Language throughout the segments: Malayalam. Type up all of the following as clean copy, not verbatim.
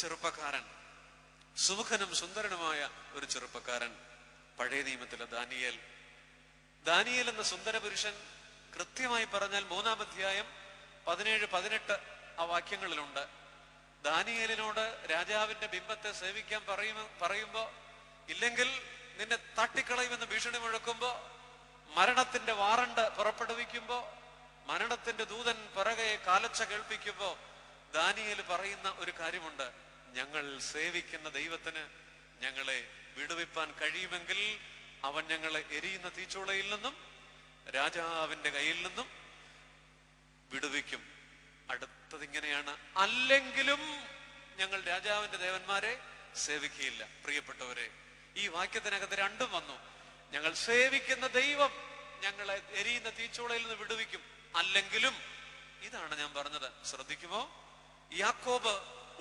ചെറുപ്പക്കാരൻ, സുമുഖനും സുന്ദരനുമായ ഒരു ചെറുപ്പക്കാരൻ, പഴയ നിയമത്തിലെ ദാനിയേൽ എന്ന സുന്ദര പുരുഷൻ കൃത്യമായി പറഞ്ഞാൽ 3-ാം അധ്യായം 17-18 ആ വാക്യങ്ങളിലുണ്ട്. ദാനിയേലിനോട് രാജാവിന്റെ ബിംബത്തെ സേവിക്കാൻ പറയുമ്പോ ഇല്ലെങ്കിൽ നിന്നെ തട്ടിക്കളയുമെന്ന് ഭീഷണി മുഴക്കുമ്പോ, മരണത്തിന്റെ വാറണ്ട് പുറപ്പെടുവിക്കുമ്പോ, മരണത്തിന്റെ ദൂതൻ പിറകെ കാലച്ച കേൾപ്പിക്കുമ്പോ ദാനിയേൽ പറയുന്ന ഒരു കാര്യമുണ്ട്: ഞങ്ങൾ സേവിക്കുന്ന ദൈവത്തിന് ഞങ്ങളെ വിടുവിപ്പാൻ കഴിയുമെങ്കിൽ അവൻ ഞങ്ങളെ എരിയുന്ന തീച്ചൂളയിൽ നിന്നും രാജാവിന്റെ കയ്യിൽ നിന്നും വിടുവിക്കും. അടുത്തത് ഇങ്ങനെയാണ്: അല്ലെങ്കിലും ഞങ്ങൾ രാജാവിന്റെ ദേവന്മാരെ സേവിക്കുകയില്ല. പ്രിയപ്പെട്ടവരെ, ഈ വാക്യത്തിനകത്ത് രണ്ടും വന്നു. ഞങ്ങൾ സേവിക്കുന്ന ദൈവം ഞങ്ങളെ എരിയുന്ന തീച്ചൂളയിൽ നിന്ന് വിടുവിക്കും, അല്ലെങ്കിലും. ഇതാണ് ഞാൻ പറഞ്ഞത്. ശ്രദ്ധിക്കുമോ? യാക്കോബ്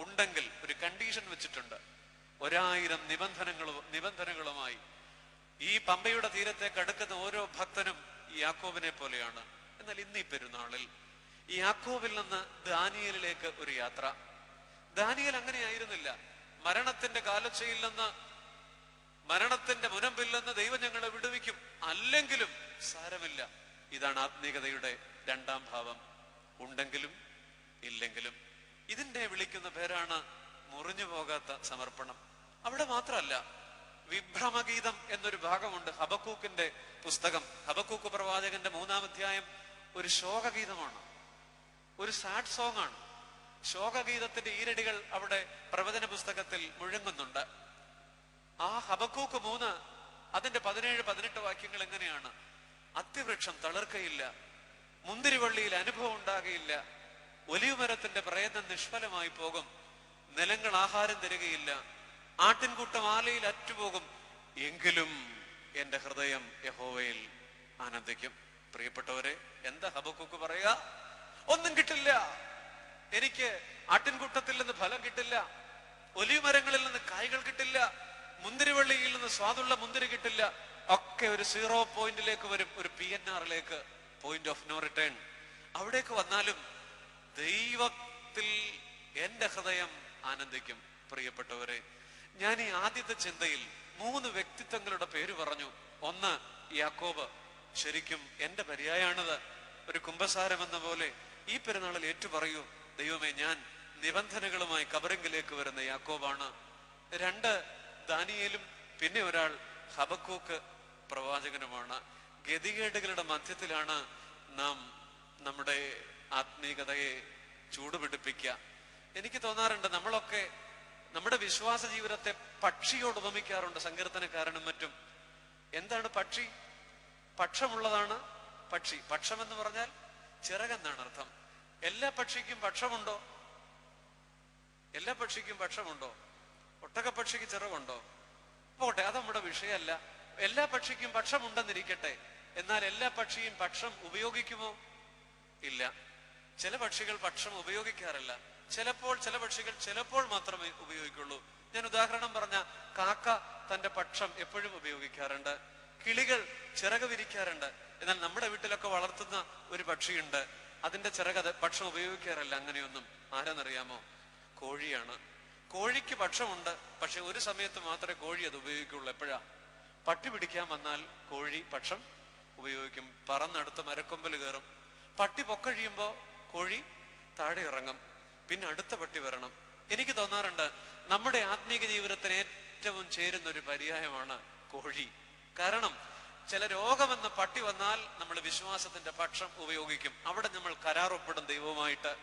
ഉണ്ടെങ്കിൽ ഒരു കണ്ടീഷൻ വെച്ചിട്ടുണ്ട്. 1000 നിബന്ധനകളുമായി ഈ പമ്പയുടെ തീരത്തേക്ക് അടുക്കുന്ന ഓരോ ഭക്തനും ഈ യാക്കോബിനെ പോലെയാണ്. എന്നാൽ ഇന്ന് ഈ പെരുന്നാളിൽ ഈ യാക്കോബിൽ നിന്ന് ദാനിയേലിലേക്ക് ഒരു യാത്ര. ദാനിയേൽ അങ്ങനെയായിരുന്നില്ല. മരണത്തിന്റെ കാലച്ചയിൽ നിന്ന്, മരണത്തിന്റെ മുനമ്പിൽ നിന്ന് ദൈവം ഞങ്ങളെ വിടുവിക്കും, അല്ലെങ്കിലും സാരമില്ല. ഇതാണ് ആത്മീയതയുടെ 2-ാം ഭാവം. ഉണ്ടെങ്കിലും ഇല്ലെങ്കിലും. ഇതിന്റെ വിളിക്കുന്ന പേരാണ് മുറിഞ്ഞു പോകാത്ത സമർപ്പണം. അവിടെ മാത്രമല്ല, വിഭ്രമഗീതം എന്നൊരു ഭാഗമുണ്ട് ഹബക്കൂക്കിന്റെ പുസ്തകം. ഹബക്കൂക്ക് പ്രവാചകന്റെ 3-ാം അധ്യായം ഒരു ശോകഗീതമാണ്, ഒരു സാഡ് സോങ് ആണ്. ശോകഗീതത്തിന്റെ ഈരടികൾ അവിടെ പ്രവചന പുസ്തകത്തിൽ മുഴങ്ങുന്നുണ്ട്. ആ ഹബക്കൂക്ക് 3 അതിന്റെ 17-18 വാക്യങ്ങൾ എങ്ങനെയാണ്: അത്തിവൃക്ഷം തളിർക്കയില്ല, മുന്തിരിവള്ളിയിൽ അനുഭവം ഉണ്ടാകയില്ല, ഒലിവുമരത്തിന്റെ പ്രയത്നം നിഷ്ഫലമായി പോകും, നിലങ്ങൾ ആഹാരം തരികയില്ല, ആട്ടിൻകൂട്ടം ആലയിൽ അറ്റുപോകും, എങ്കിലും എന്റെ ഹൃദയം യഹോവയിൽ ആനന്ദിക്കും. പ്രിയപ്പെട്ടവരെ, എന്താ ഹബക്കൂക്ക് പറയുക? ഒന്നും കിട്ടില്ല, എനിക്ക് ആട്ടിൻകൂട്ടത്തിൽ നിന്ന് ഫലം കിട്ടില്ല, ഒലിവുമരങ്ങളിൽ നിന്ന് കായ്കൾ കിട്ടില്ല, മുന്തിരിവള്ളിയിൽ നിന്ന് സ്വാദുള്ള മുന്തിരി കിട്ടില്ല, ഒക്കെ ഒരു 0 പോയിന്റിലേക്ക് വരും, ഒരു PNR-ലേക്ക്, പോയിന്റ് ഓഫ് നോ റിട്ടേൺ. അവിടേക്ക് വന്നാലും ദൈവത്തിൽ എന്റെ ഹൃദയം ആനന്ദിക്കും. പ്രിയപ്പെട്ടവരെ, ഞാൻ ഈ ആദ്യത്തെ ചിന്തയിൽ 3 വ്യക്തിത്വങ്ങളുടെ പേര് പറഞ്ഞു. ഒന്ന് യാക്കോബ്. ശരിക്കും എന്റെ പര്യായാണത്. ഒരു കുമ്പസാരം എന്ന പോലെ ഈ പെരുന്നാളിൽ ഏറ്റു പറയൂ: ദൈവമേ, ഞാൻ നിബന്ധനകളുമായി കബറിങ്കിലേക്ക് വരുന്ന യാക്കോബാണ്. 2 ദാനിയേലും, പിന്നെ ഒരാൾ ഹബക്കൂക്ക് പ്രവാചകനുമാണ്. ഗതികേടുകളുടെ മധ്യത്തിലാണ് നാം നമ്മുടെ ആത്മീയതയെ ചൂടുപിടിപ്പിക്കുക. എനിക്ക് തോന്നാറുണ്ട്, നമ്മളൊക്കെ നമ്മുടെ വിശ്വാസ ജീവിതത്തെ പക്ഷിയോട് ഉപമിക്കാറുണ്ട്, സങ്കീർത്തനക്കാരനും മറ്റും. എന്താണ് പക്ഷി? പക്ഷമുള്ളതാണ് പക്ഷി. പക്ഷം എന്ന് പറഞ്ഞാൽ ചിറകെന്നാണ് അർത്ഥം. എല്ലാ പക്ഷിക്കും പക്ഷമുണ്ടോ? എല്ലാ പക്ഷിക്കും പക്ഷമുണ്ടോ? ഒട്ടകപ്പക്ഷിക്ക് ചിറകുണ്ടോ? പോട്ടെ, അത് നമ്മുടെ വിഷയമല്ല. എല്ലാ പക്ഷിക്കും പക്ഷമുണ്ടെന്നിരിക്കട്ടെ. എന്നാൽ എല്ലാ പക്ഷിയും പക്ഷം ഉപയോഗിക്കുമോ? ഇല്ല. ചില പക്ഷികൾ പക്ഷം ഉപയോഗിക്കാറില്ല. ചിലപ്പോൾ ചില പക്ഷികൾ ചിലപ്പോൾ മാത്രമേ ഉപയോഗിക്കുള്ളൂ. ഞാൻ ഉദാഹരണം പറഞ്ഞ, കാക്ക തന്റെ പക്ഷം എപ്പോഴും ഉപയോഗിക്കാറുണ്ട്. കിളികൾ ചിറക് വിരിക്കാറുണ്ട്. എന്നാൽ നമ്മുടെ വീട്ടിലൊക്കെ വളർത്തുന്ന ഒരു പക്ഷിയുണ്ട്, അതിന്റെ ചിറക് പക്ഷം ഉപയോഗിക്കാറില്ല. അങ്ങനെയൊന്നും. ആരാന്നറിയാമോ? കോഴിയാണ്. കോഴിക്ക് പക്ഷമുണ്ട്, പക്ഷെ ഒരു സമയത്ത് മാത്രമേ കോഴി അത് ഉപയോഗിക്കുള്ളൂ. എപ്പോഴാ? പട്ടി പിടിക്കാൻ വന്നാൽ കോഴി പക്ഷം ഉപയോഗിക്കും, പറന്നടുത്ത് മരക്കൊമ്പൽ കയറും. പട്ടി പൊക്കഴിയുമ്പോ കോഴി താഴെ ഇറങ്ങും, പിന്നെ അടുത്ത പട്ടി വരണം. എനിക്ക് തോന്നാറുണ്ട്, നമ്മുടെ ആത്മീക ജീവിതത്തിന് ഏറ്റവും ചേരുന്ന ഒരു പര്യായമാണ് കോഴി. കാരണം ചില രോഗമെന്ന പട്ടി വന്നാൽ നമ്മൾ വിശ്വാസത്തിന്റെ പക്ഷം ഉപയോഗിക്കും. അവിടെ നമ്മൾ കരാറൊപ്പിടും ദൈവവുമായിട്ട്.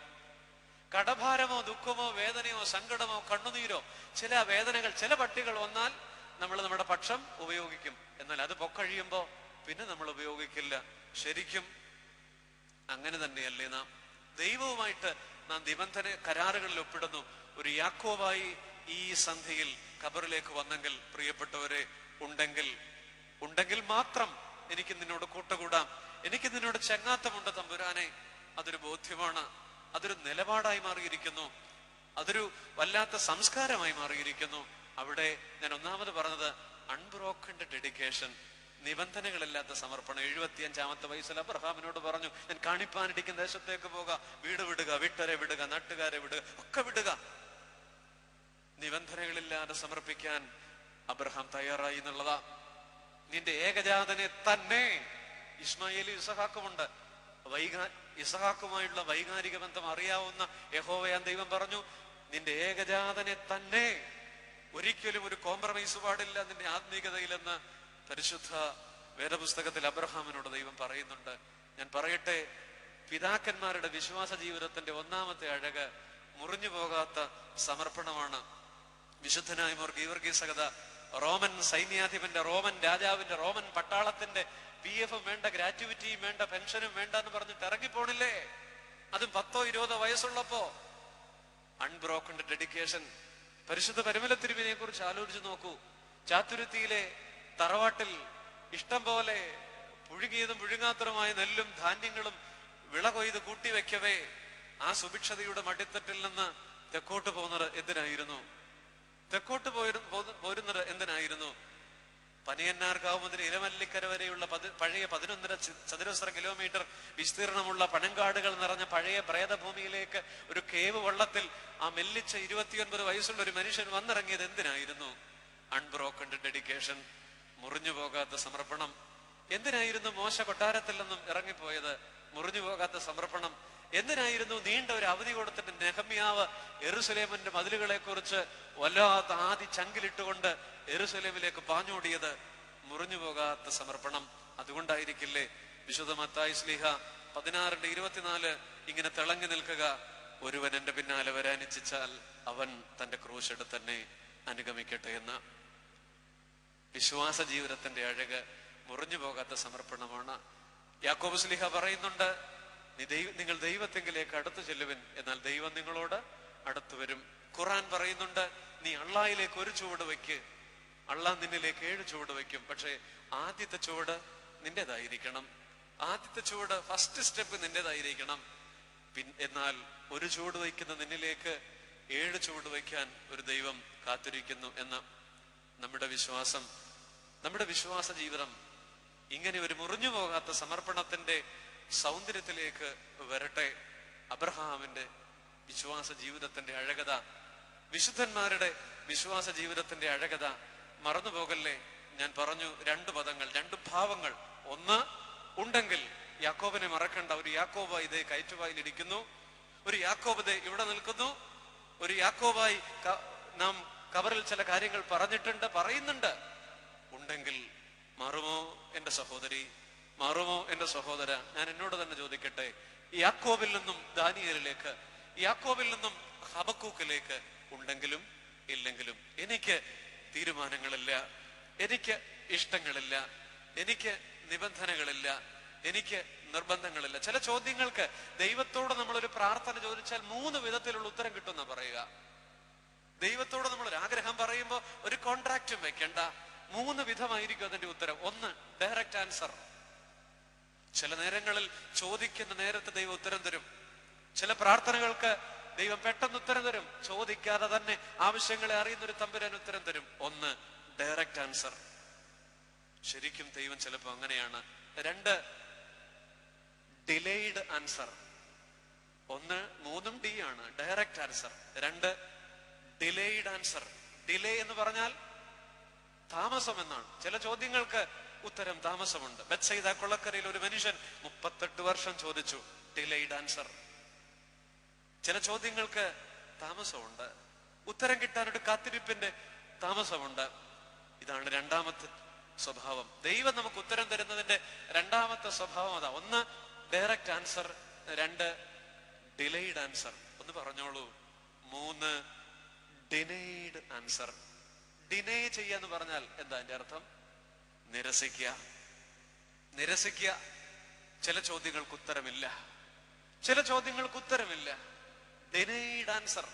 കടഭാരമോ ദുഃഖമോ വേദനയോ സങ്കടമോ കണ്ണുനീരോ, ചില വേദനകൾ, ചില പട്ടികൾ വന്നാൽ നമ്മൾ നമ്മുടെ പക്ഷം ഉപയോഗിക്കും. എന്നാൽ അത് പൊക്കഴിയുമ്പോ പിന്നെ നമ്മൾ ഉപയോഗിക്കില്ല. ശരിക്കും അങ്ങനെ തന്നെയല്ലേ നാം? ദൈവവുമായിട്ട് നാം നിബന്ധന കരാറുകളിൽ ഒപ്പിടുന്നു. ഒരു യാക്കോബായി ഈ സന്ധ്യയിൽ ഖബറിലേക്ക് വന്നെങ്കിൽ, പ്രിയപ്പെട്ടവരെ, ഉണ്ടെങ്കിൽ മാത്രം എനിക്ക് നിന്നോട് കൂട്ടുകൂടാം, എനിക്ക് നിന്നോട് ചങ്ങാത്തമുണ്ട് തമ്പുരാനെ. അതൊരു ബോധ്യമാണ്, അതൊരു നിലപാടായി മാറിയിരിക്കുന്നു, അതൊരു വല്ലാത്ത സംസ്കാരമായി മാറിയിരിക്കുന്നു. അവിടെ ഞാൻ ഒന്നാമത് പറഞ്ഞത് അൺബ്രോക്കൺഡ് ഡെഡിക്കേഷൻ, നിബന്ധനകളില്ലാത്ത സമർപ്പണം. 75-ാമത്തെ വയസ്സിൽ അബ്രഹാമിനോട് പറഞ്ഞു, ഞാൻ കാണിപ്പാനിരിക്കുന്ന ദേശത്തേക്ക് പോകാം, വീട് വിടുക, വിട്ടരെ വിടുക, നാട്ടുകാരെ വിടുക, ഒക്കെ വിടുക. യാഗമായിട്ട് സമർപ്പിക്കാൻ അബ്രഹാം തയ്യാറായി എന്നുള്ളതാ. നിന്റെ ഏകജാതനെ തന്നെ. ഇസ്മായേലും ഇസഹാക്കുമുണ്ട്. ഇസഹാക്കുമായുള്ള വൈകാരിക ബന്ധം അറിയാവുന്ന യഹോവയാൻ ദൈവം പറഞ്ഞു, നിന്റെ ഏകജാതനെ തന്നെ. ഒരിക്കലും ഒരു കോംപ്രമൈസ് പാടില്ല നിന്റെ ആത്മീകതയിലെന്ന് പരിശുദ്ധ വേദപുസ്തകത്തിൽ അബ്രഹാമിനോട് ദൈവം പറയുന്നുണ്ട്. ഞാൻ പറയട്ടെ, പിതാക്കന്മാരുടെ വിശ്വാസ ജീവിതത്തിന്റെ ഒന്നാമത്തെ അഴക് മുറിഞ്ഞു പോകാത്ത സമർപ്പണമാണ്. വിശുദ്ധനായ മോർ ഗീവർഗീസ് സഹദ റോമൻ സൈന്യാധിപന്റെ, റോമൻ രാജാവിന്റെ, റോമൻ പട്ടാളത്തിന്റെ PF വേണ്ട, ഗ്രാറ്റുവിറ്റിയും വേണ്ട, പെൻഷനും വേണ്ട എന്ന് പറഞ്ഞിട്ട് ഇറങ്ങിപ്പോണില്ലേ? അതും 10-20 വയസ്സുള്ളപ്പോ. Unbroken dedication. പരിശുദ്ധ പരിമല തിരുമേനിയെ കുറിച്ച് ആലോചിച്ച് നോക്കൂ. ചാത്തുരുത്തിയിലെ തറവാട്ടിൽ ഇഷ്ടം പോലെ പുഴുകിയതും പുഴുങ്ങാത്തതുമായ നെല്ലും ധാന്യങ്ങളും വിള കൊയ്ത് കൂട്ടിവെക്കവേ ആ സുഭിക്ഷതയുടെ മടിത്തട്ടിൽ നിന്ന് തെക്കോട്ട് പോകുന്നത് എന്തിനായിരുന്നു? തെക്കോട്ട് പോരുന്നത് എന്തിനായിരുന്നു? പനിയന്നാർക്കാവ് മുതൽ ഇരമല്ലിക്കര വരെയുള്ള പഴയ 11.5 ചതുരശ്ര കിലോമീറ്റർ വിസ്തീർണമുള്ള പനങ്കാടുകൾ നിറഞ്ഞ പഴയ പ്രേതഭൂമിയിലേക്ക് ഒരു കേവ് വള്ളത്തിൽ ആ മെല്ലിച്ച 29 വയസ്സുള്ള ഒരു മനുഷ്യൻ വന്നിറങ്ങിയത് എന്തിനായിരുന്നു? അൺബ്രോക്കൺ ഡെഡിക്കേഷൻ, മുറിഞ്ഞു പോകാത്ത സമർപ്പണം. എന്തിനായിരുന്നു മോശ കൊട്ടാരത്തിൽ നിന്നും ഇറങ്ങിപ്പോയത്? മുറിഞ്ഞു പോകാത്ത സമർപ്പണം. എന്തിനായിരുന്നു നീണ്ട ഒരു അവധി കൊടുത്തിട്ട് നെഹമ്യാവ് യെരൂശലേമിന്റെ മതിലുകളെ കുറിച്ച് വല്ലാത്ത ആദി ചങ്കിലിട്ടുകൊണ്ട് യെരൂശലേമിലേക്ക് പാഞ്ഞോടിയത്? മുറിഞ്ഞു പോകാത്ത സമർപ്പണം. അതുകൊണ്ടായിരിക്കില്ലേ വിശുദ്ധ മത്തായി ശ്ലീഹ 16:24 ഇങ്ങനെ തിളങ്ങി നിൽക്കുക, ഒരുവൻ എന്റെ പിന്നാലെ വരാനിച്ഛിച്ചാൽ അവൻ തന്റെ ക്രൂശ് എടുത്ത് തന്നെ അനുഗമിക്കട്ടെ എന്ന്. വിശ്വാസ ജീവിതത്തിന്റെ അഴക് മുറിഞ്ഞു പോകാത്ത സമർപ്പണമാണ്. യാക്കോബ് ശ്ലീഹ പറയുന്നുണ്ട്, നിങ്ങൾ ദൈവത്തെങ്കിലേക്ക് അടുത്തു ചെല്ലുവിൻ, എന്നാൽ ദൈവം നിങ്ങളോട് അടുത്തു വരും. ഖുർആൻ പറയുന്നുണ്ട്, നീ അള്ളാഹിലേക്ക് ഒരു ചുവട് വയ്ക്ക്, അള്ളാഹ് നിന്നിലേക്ക് 7 ചുവട് വയ്ക്കും. പക്ഷെ ആദ്യത്തെ ചുവട് നിന്റേതായിരിക്കണം. ആദ്യത്തെ ചുവട്, ഫസ്റ്റ് സ്റ്റെപ്പ് നിന്റേതായിരിക്കണം. എന്നാൽ ഒരു ചുവട് വയ്ക്കുന്ന നിന്നിലേക്ക് 7 ചുവട് വയ്ക്കാൻ ഒരു ദൈവം കാത്തിരിക്കുന്നു എന്ന്. നമ്മുടെ വിശ്വാസം, നമ്മുടെ വിശ്വാസ ജീവിതം ഇങ്ങനെ ഒരു മുറിഞ്ഞു പോകാത്ത സമർപ്പണത്തിന്റെ സൗന്ദര്യത്തിലേക്ക് വരട്ടെ. അബ്രഹാമിന്റെ വിശ്വാസ ജീവിതത്തിന്റെ അഴകത, വിശുദ്ധന്മാരുടെ വിശ്വാസ ജീവിതത്തിന്റെ അഴകത മറന്നുപോകല്ലേ. ഞാൻ പറഞ്ഞു 2 പദങ്ങൾ, 2 ഭാവങ്ങൾ. ഒന്ന്, ഉണ്ടെങ്കിൽ യാക്കോബിനെ മറക്കണ്ട. ഒരു യാക്കോബ് ഇതേ കയറ്റുവായിൽ ഇരിക്കുന്നു, ഒരു യാക്കോബ് ഇതേ ഇവിടെ നിൽക്കുന്നു, ഒരു യാക്കോബായി നാം കവറിൽ ചില കാര്യങ്ങൾ പറഞ്ഞിട്ടുണ്ട്, പറയുന്നുണ്ട്. ഉണ്ടെങ്കിൽ മാറുമോ എന്റെ സഹോദരി, മാറുമോ എന്റെ സഹോദര? ഞാൻ എന്നോട് തന്നെ ചോദിക്കട്ടെ, യാക്കോബിൽ നിന്നും ദാനിയേലിലേക്ക്, യാക്കോബിൽ നിന്നും ഹബക്കൂക്കിലേക്ക് ഉണ്ടെങ്കിലും ഇല്ലെങ്കിലും എനിക്ക് തീരുമാനങ്ങളില്ല, എനിക്ക് ഇഷ്ടങ്ങളില്ല, എനിക്ക് നിബന്ധനകളില്ല, എനിക്ക് നിർബന്ധങ്ങളില്ല. ചില ചോദ്യങ്ങൾക്ക് ദൈവത്തോട് നമ്മളൊരു പ്രാർത്ഥന ചോദിച്ചാൽ 3 വിധത്തിലുള്ള ഉത്തരം കിട്ടുമെന്നാ പറയുക. ദൈവത്തോട് നമ്മളൊരു ആഗ്രഹം പറയുമ്പോൾ ഒരു കോൺട്രാക്റ്റും വെക്കണ്ട, 3 വിധമായിരിക്കും അതിന്റെ ഉത്തരം. ഒന്ന്, ഡയറക്റ്റ് ആൻസർ. ചില നേരങ്ങളിൽ ചോദിക്കുന്ന നേരത്തെ ദൈവം ഉത്തരം തരും. ചില പ്രാർത്ഥനകൾക്ക് ദൈവം പെട്ടെന്ന് ഉത്തരം തരും. ചോദിക്കാതെ തന്നെ ആവശ്യങ്ങളെ അറിയുന്ന ഒരു തമ്പുരാൻ ഉത്തരം തരും. ഒന്ന്, ഡയറക്റ്റ് ആൻസർ. ശരിക്കും ദൈവം ചിലപ്പോ അങ്ങനെയാണ്. 2, ഡിലേഡ് ആൻസർ. 1, 3 D ആണ് direct answer. 2, delayed answer. Delay എന്ന് പറഞ്ഞാൽ താമസം എന്നാണ്. ചില ചോദ്യങ്ങൾക്ക് ഉത്തരം താമസമുണ്ട്. ബത്സയിദ കൊള്ളക്കരയിൽ ഒരു മനുഷ്യൻ 38 വർഷം ചോദിച്ചു, ഡിലേഡ് ആൻസർ. ചില ചോദ്യങ്ങൾക്ക് താമസമുണ്ട്, ഉത്തരം കിട്ടാൻ ഒരു കാത്തിരിപ്പിന്റെ താമസമുണ്ട്. ഇതാണ് 2ാമത്തെ സ്വഭാവം. ദൈവം നമുക്ക് ഉത്തരം തരുന്നതിന്റെ 2ാമത്തെ സ്വഭാവം അതാ. 1, ഡയറക്റ്റ് ആൻസർ. 2, delayed answer. ഒന്ന് പറഞ്ഞോളൂ. 3, ഡിനൈഡ് ആൻസർ. ഡിനേ ചെയ്യാന്ന് പറഞ്ഞാൽ എന്താ അതിന്റെ അർത്ഥം? നിരസിക്കുക, നിരസിക്കുക. ചില ചോദ്യങ്ങൾക്ക് ഉത്തരമില്ല, ചില ചോദ്യങ്ങൾക്ക് ഉത്തരമില്ല. Denied answer.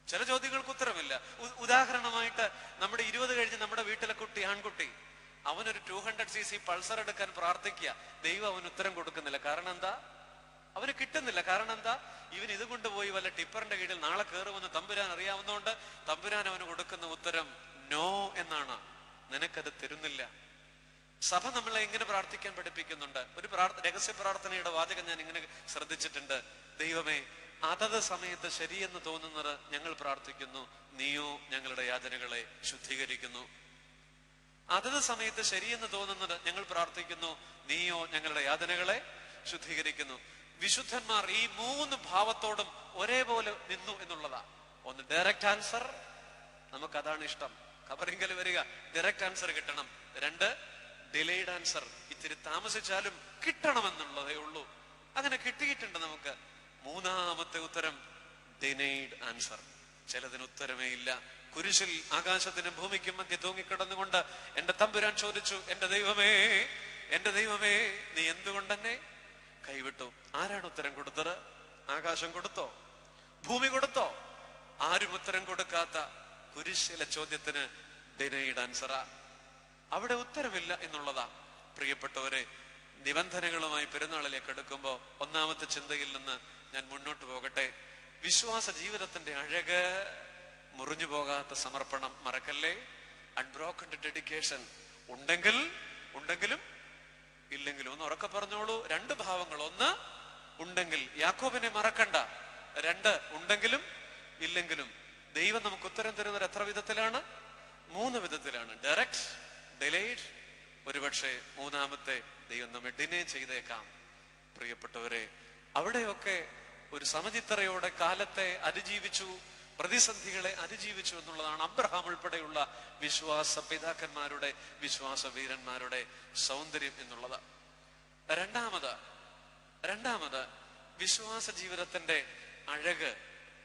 ചില ചോദ്യങ്ങൾക്ക് ഉത്തരമില്ല. ഉദാഹരണമായിട്ട് നമ്മുടെ 20 കഴിഞ്ഞ് നമ്മുടെ വീട്ടിലെ കുട്ടി, ആൺകുട്ടി, അവനൊരു 200cc പൾസർ എടുക്കാൻ പ്രാർത്ഥിക്കുക. ദൈവം അവന് ഉത്തരം കൊടുക്കുന്നില്ല. കാരണം എന്താ? അവന് കിട്ടുന്നില്ല. കാരണം എന്താ? ഇവൻ ഇത് കൊണ്ടുപോയി വല്ല ടിപ്പറിന്റെ കീഴിൽ നാളെ കയറുമെന്ന് തമ്പുരാൻ അറിയാവുന്നതുകൊണ്ട് തമ്പുരാൻ അവന് കൊടുക്കുന്ന ഉത്തരം നോ എന്നാണ്. നിനക്കത് തരുന്നില്ല. സഭ നമ്മളെ എങ്ങനെ പ്രാർത്ഥിക്കാൻ പഠിപ്പിക്കുന്നുണ്ട്. ഒരു രഹസ്യ പ്രാർത്ഥനയുടെ വാചകം ഞാൻ ഇങ്ങനെ ശ്രദ്ധിച്ചിട്ടുണ്ട്. ദൈവമേ, അതത് സമയത്ത് ശരിയെന്ന് തോന്നുന്നത് ഞങ്ങൾ പ്രാർത്ഥിക്കുന്നു, നീയോ ഞങ്ങളുടെ യാചനകളെ ശുദ്ധീകരിക്കുന്നു. അതത് സമയത്ത് ശരിയെന്ന് തോന്നുന്നത് ഞങ്ങൾ പ്രാർത്ഥിക്കുന്നു, നീയോ ഞങ്ങളുടെ യാതനകളെ ശുദ്ധീകരിക്കുന്നു. വിശുദ്ധന്മാർ ഈ 3 ഭാവത്തോടും ഒരേപോലെ നിന്നു എന്നുള്ളതാ. ഒന്ന് ഡയറക്റ്റ് ആൻസർ, നമുക്കതാണ് ഇഷ്ടം, ഖബറിങ്കൽ വരിക, ഡയറക്റ്റ് ആൻസർ കിട്ടണം. 2 ഡിലേഡ് ആൻസർ, ഇത്തിരി താമസിച്ചാലും കിട്ടണമെന്നുള്ളതേ ഉള്ളൂ. അങ്ങനെ കിട്ടിയിട്ടുണ്ട് നമുക്ക്. 3ാമത്തെ ഉത്തരം ഡിനൈഡ് ആൻസർ, ചിലതിന് ഉത്തരമേ ഇല്ല. കുരിശിൽ ആകാശത്തിനും ഭൂമിക്കും മധ്യ തൂങ്ങിക്കിടന്നുകൊണ്ട് എന്റെ തമ്പുരാൻ ചോദിച്ചു, എന്റെ ദൈവമേ നീ എന്തുകൊണ്ടെന്നെ കൈവിട്ടു? ആരാണ് ഉത്തരം കൊടുത്തത്? ആകാശം കൊടുത്തോ? ഭൂമി കൊടുത്തോ? ആരും ഉത്തരം കൊടുക്കാത്ത കുരിശിലെ ചോദ്യത്തിന് ഡിനൈഡ് ആൻസറാ. അവിടെ ഉത്തരമില്ല എന്നുള്ളതാ. പ്രിയപ്പെട്ടവരെ, നിബന്ധനകളുമായി പെരുന്നാളിലേക്ക് എടുക്കുമ്പോ 1ാമത്തെ ചിന്തയിൽ നിന്ന് ഞാൻ മുന്നോട്ട് പോകട്ടെ. വിശ്വാസ ജീവിതത്തിന്റെ അഴക് മുറിഞ്ഞു പോകാത്ത സമർപ്പണം മറക്കല്ലേ. Unbroken dedication. ഉണ്ടെങ്കിലും ഇല്ലെങ്കിലും. ഒന്ന് ഉറക്കെ പറഞ്ഞോളൂ. 2 ഭാവങ്ങൾ. 1 ഉണ്ടെങ്കിൽ, യാക്കോബിനെ മറക്കണ്ട. 2 ഉണ്ടെങ്കിലും ഇല്ലെങ്കിലും. ദൈവം നമുക്ക് ഉത്തരം തരുന്നത് എത്ര വിധത്തിലാണ്? 3 വിധത്തിലാണ്. ഡയറക്റ്റ്, ഡിലേഡ്, ഒരുപക്ഷെ 3ാമത്തെ ദൈവം നമ്മെ ഡിനേ ചെയ്തേക്കാം. പ്രിയപ്പെട്ടവരെ, അവിടെയൊക്കെ ഒരു സമചിത്തറയോടെ കാലത്തെ അതിജീവിച്ചു, പ്രതിസന്ധികളെ അതിജീവിച്ചു എന്നുള്ളതാണ് അബ്രഹാം ഉൾപ്പെടെയുള്ള വിശ്വാസ പിതാക്കന്മാരുടെ, വിശ്വാസ വീരന്മാരുടെ സൗന്ദര്യം എന്നുള്ളത്. രണ്ടാമത് വിശ്വാസ ജീവിതത്തിന്റെ അഴക്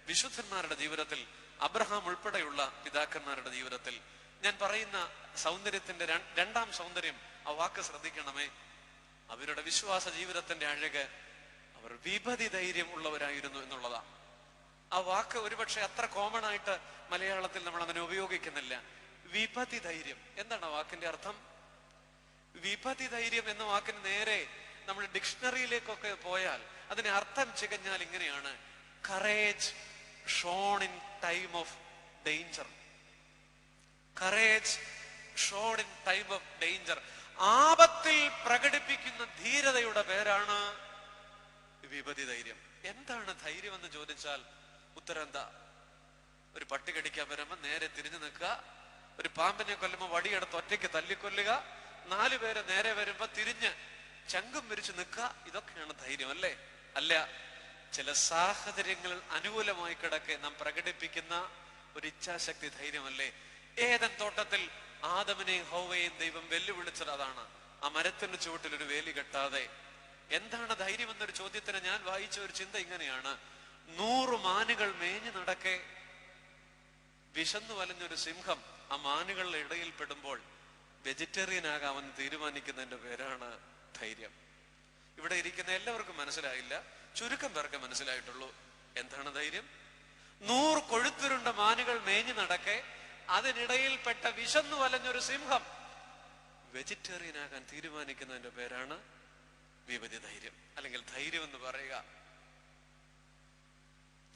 വിശുദ്ധന്മാരുടെ ജീവിതത്തിൽ, അബ്രഹാം ഉൾപ്പെടെയുള്ള പിതാക്കന്മാരുടെ ജീവിതത്തിൽ ഞാൻ പറയുന്ന സൗന്ദര്യത്തിന്റെ 2ാം സൗന്ദര്യം, ആ വാക്ക് ശ്രദ്ധിക്കണമേ. അവരുടെ വിശ്വാസ ജീവിതത്തിന്റെ അഴക്, അവർ വിപതി ധൈര്യം ഉള്ളവരായിരുന്നു എന്നുള്ളതാ. ആ വാക്ക് ഒരുപക്ഷെ അത്ര കോമൺ ആയിട്ട് മലയാളത്തിൽ നമ്മൾ അങ്ങനെ ഉപയോഗിക്കുന്നില്ല. വിപതി ധൈര്യം എന്താണ് ആ വാക്കിന്റെ അർത്ഥം? വിപതി ധൈര്യം എന്ന വാക്കിന് നേരെ നമ്മൾ ഡിക്ഷണറിയിലേക്കൊക്കെ പോയാൽ അതിന്റെ അർത്ഥം ചികഞ്ഞാൽ ഇങ്ങനെയാണ്: courage shown in time of danger. Courage shown in time of danger. ആപത്തിൽ പ്രകടിപ്പിക്കുന്ന ധീരതയുടെ പേരാണ് വിപതി ധൈര്യം. എന്താണ് ധൈര്യം എന്ന് ചോദിച്ചാൽ ഉത്തരം എന്താ? ഒരു പട്ടി കടിക്കാൻ വരുമ്പോ നേരെ തിരിഞ്ഞു നിൽക്കുക, ഒരു പാമ്പിനെ കൊല്ലുമ്പോ വടിയെടുത്ത് ഒറ്റയ്ക്ക് തല്ലിക്കൊല്ലുക, 4 പേര് നേരെ വരുമ്പോ തിരിഞ്ഞ് ചങ്കും വിരിച്ചു നിൽക്കുക. ഇതൊക്കെയാണ് ധൈര്യം അല്ലേ? അല്ല, ചില സാഹചര്യങ്ങൾ അനുകൂലമായി കിടക്കെ നാം പ്രകടിപ്പിക്കുന്ന ഒരു ഇച്ഛാശക്തി ധൈര്യമല്ലേ? ഏദൻ തോട്ടത്തിൽ ആദമിനെയും ഹൗവയെയും ദൈവം വെല്ലുവിളിച്ചത് അതാണ്. ആ മരത്തിന്റെ ചുവട്ടിൽ ഒരു വേലി കെട്ടാതെ. എന്താണ് ധൈര്യം എന്നൊരു ചോദ്യത്തിന് ഞാൻ വായിച്ച ഒരു ചിന്ത ഇങ്ങനെയാണ്: 100 മാനുകൾ മേഞ്ഞു നടക്കെ വിശന്നു വലഞ്ഞൊരു സിംഹം ആ മാനുകളുടെ ഇടയിൽ പെടുമ്പോൾ വെജിറ്റേറിയൻ ആകാമെന്ന് തീരുമാനിക്കുന്നതിന്റെ പേരാണ് ധൈര്യം. ഇവിടെ ഇരിക്കുന്ന എല്ലാവർക്കും മനസ്സിലായില്ല, ചുരുക്കം പേർക്ക് മനസ്സിലായിട്ടുള്ളൂ. എന്താണ് ധൈര്യം? 100 കൊഴുത്തുരുണ്ട മാനുകൾ മേഞ്ഞു നടക്കെ അതിനിടയിൽപ്പെട്ട വിശന്നു വലഞ്ഞൊരു സിംഹം വെജിറ്റേറിയൻ ആകാൻ തീരുമാനിക്കുന്നതിന്റെ പേരാണ് വിപതി ധൈര്യം, അല്ലെങ്കിൽ ധൈര്യം എന്ന് പറയുക.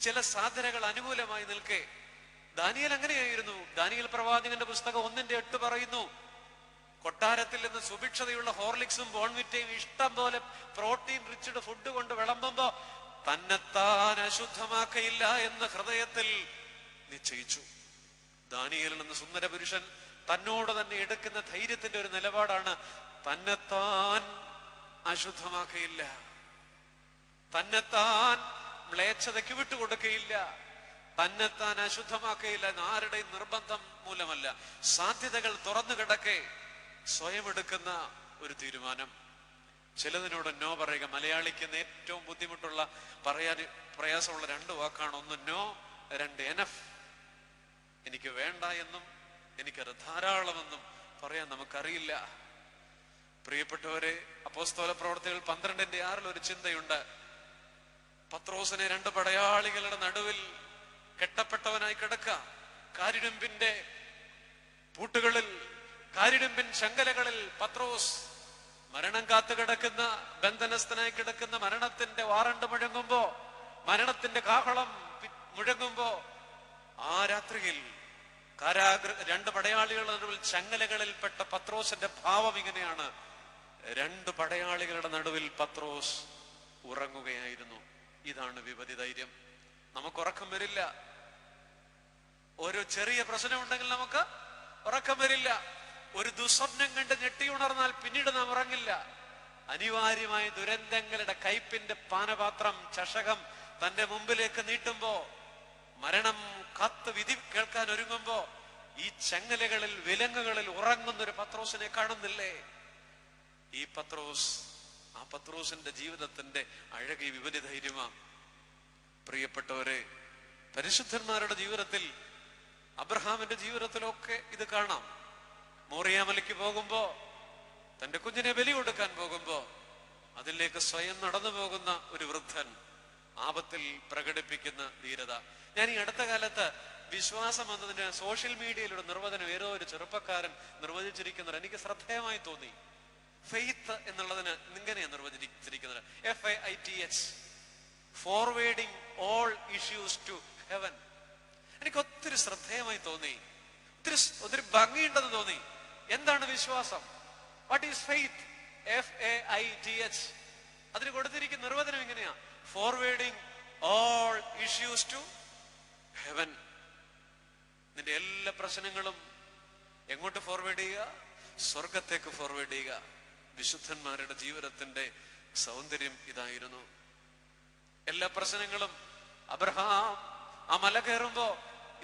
ചില സാധ്യതകൾ അനുകൂലമായി നിൽക്കെ ദാനിയേൽ അങ്ങനെയായിരുന്നു. ദാനിയേൽ പ്രവാചകന്റെ പുസ്തകം 1:8 പറയുന്നു: കൊട്ടാരത്തിൽ നിന്ന് സുഭിക്ഷതയുള്ള ഹോർലിക്സും ബോൺവിറ്റയും ഇഷ്ടം പോലെ പ്രോട്ടീൻ റിച്ച്ഡ് ഫുഡ് കൊണ്ട് വിളമ്പുമ്പോ തന്നെത്താൻ അശുദ്ധമാക്കയില്ല എന്ന് ഹൃദയത്തിൽ നിശ്ചയിച്ചു. ദാനിയേൽ എന്ന സുന്ദര പുരുഷൻ തന്നോട് തന്നെ എടുക്കുന്ന ധൈര്യത്തിന്റെ ഒരു നിലപാടാണ്: തന്നെത്താൻ അശുദ്ധമാക്കയില്ല, തന്നെത്താൻ മ്ലേച്ഛതയ്ക്ക് വിട്ടുകൊടുക്കയില്ല, തന്നെത്താൻ അശുദ്ധമാക്കയില്ല. ആരുടെയും നിർബന്ധം മൂലമല്ല, സാധ്യതകൾ തുറന്നു കിടക്കെ സ്വയം എടുക്കുന്ന ഒരു തീരുമാനം. ചിലതിനോട് നോ പറയുക. മലയാളിക്ക് ഏറ്റവും ബുദ്ധിമുട്ടുള്ള, പറയാൻ പ്രയാസമുള്ള 2 വാക്കാണ്. 1 നോ, 2 എനഫ്. എനിക്ക് വേണ്ട എന്നും എനിക്കത് ധാരാളമെന്നും പറയാൻ നമുക്കറിയില്ല. പ്രിയപ്പെട്ടവരെ, അപ്പോസ്തല പ്രവർത്തികൾ 12:6 ഒരു ചിന്തയുണ്ട്. പത്രോസിനെ 2 പടയാളികളുടെ നടുവിൽ കെട്ടപ്പെട്ടവനായി കിടക്ക, കാരിരുമ്പിന്റെ പൂട്ടുകളിൽ, കാരിരുമ്പിൻ ശങ്കലകളിൽ പത്രോസ് മരണം കാത്തു കിടക്കുന്ന, ബന്ധനസ്ഥനായി കിടക്കുന്ന, മരണത്തിന്റെ വാറണ്ട് മുഴങ്ങുമ്പോ, മരണത്തിന്റെ കാഹളം മുഴങ്ങുമ്പോ, ആ രാത്രിയിൽ 2 പടയാളികളുടെ നടുവിൽ ചങ്ങലകളിൽപ്പെട്ട പത്രോസിന്റെ ഭാവം ഇങ്ങനെയാണ്: 2 പടയാളികളുടെ നടുവിൽ പത്രോസ് ഉറങ്ങുകയായിരുന്നു. ഇതാണ് വിപതി ധൈര്യം. നമുക്ക് ഉറക്കം വരില്ല. ഓരോ ചെറിയ പ്രശ്നമുണ്ടെങ്കിൽ നമുക്ക് ഉറക്കം വരില്ല. ഒരു ദുസ്വപ്നം കണ്ട് ഞെട്ടിയുണർന്നാൽ പിന്നീട് നാം ഉറങ്ങില്ല. അനിവാര്യമായ ദുരന്തങ്ങളുടെ കയ്പിന്റെ പാനപാത്രം, ചഷകം തന്റെ മുമ്പിലേക്ക് നീട്ടുമ്പോ, മരണം കാത്ത് വിധി കേൾക്കാൻ ഒരുങ്ങുമ്പോ ഈ ചങ്ങലകളിൽ, വിലങ്ങുകളിൽ ഉറങ്ങുന്ന ഒരു പത്രോസിനെ കാണുന്നില്ലേ? ഈ പത്രോസ്, ആ പത്രോസിന്റെ ജീവിതത്തിന്റെ അഴകി വിപരീത ധൈര്യമാ. പ്രിയപ്പെട്ടവരെ, പരിശുദ്ധന്മാരുടെ ജീവിതത്തിൽ, അബ്രഹാമിന്റെ ജീവിതത്തിലൊക്കെ ഇത് കാണാം. മോറിയാമലയ്ക്ക് പോകുമ്പോ, തന്റെ കുഞ്ഞിനെ ബലി കൊടുക്കാൻ പോകുമ്പോ അതിലേക്ക് സ്വയം നടന്നു പോകുന്ന ഒരു വൃദ്ധൻ ആപത്തിൽ പ്രകടിപ്പിക്കുന്ന ധീരത. ഞാൻ ഈ അടുത്ത കാലത്ത് വിശ്വാസം എന്നതിന് സോഷ്യൽ മീഡിയയിലൂടെ നിർവചനം ഏതോ ഒരു ചെറുപ്പക്കാരൻ നിർവചിച്ചിരിക്കുന്നത് എനിക്ക് ശ്രദ്ധേയമായി തോന്നി. ഫെയ്ത്ത് എന്നുള്ളതിന് ഇങ്ങനെയാണ് നിർവചിച്ചിരിക്കുന്നത്, FAITH, forwarding all issues to heaven. എനിക്ക് ഒത്തിരി ശ്രദ്ധേയമായി തോന്നി, ഒത്തിരി ഭംഗിയുണ്ടെന്ന് തോന്നി. എന്താണ് വിശ്വാസം? What is faith? FAITH. അതിന് കൊടുത്തിരിക്കുന്ന നിർവചനം ഇങ്ങനെയാ, forwarding all issues to heaven. നിന്റെ എല്ലാ പ്രശ്നങ്ങളും എങ്ങോട്ട് ഫോർവേഡ് ചെയ്യുക? സ്വർഗത്തേക്ക് ഫോർവേഡ് ചെയ്യുക. വിശുദ്ധന്മാരുടെ ജീവിതത്തിന്റെ സൗന്ദര്യം ഇതായിരുന്നു. എല്ലാ പ്രശ്നങ്ങളും, അബ്രഹാം ആ മല കയറുമ്പോ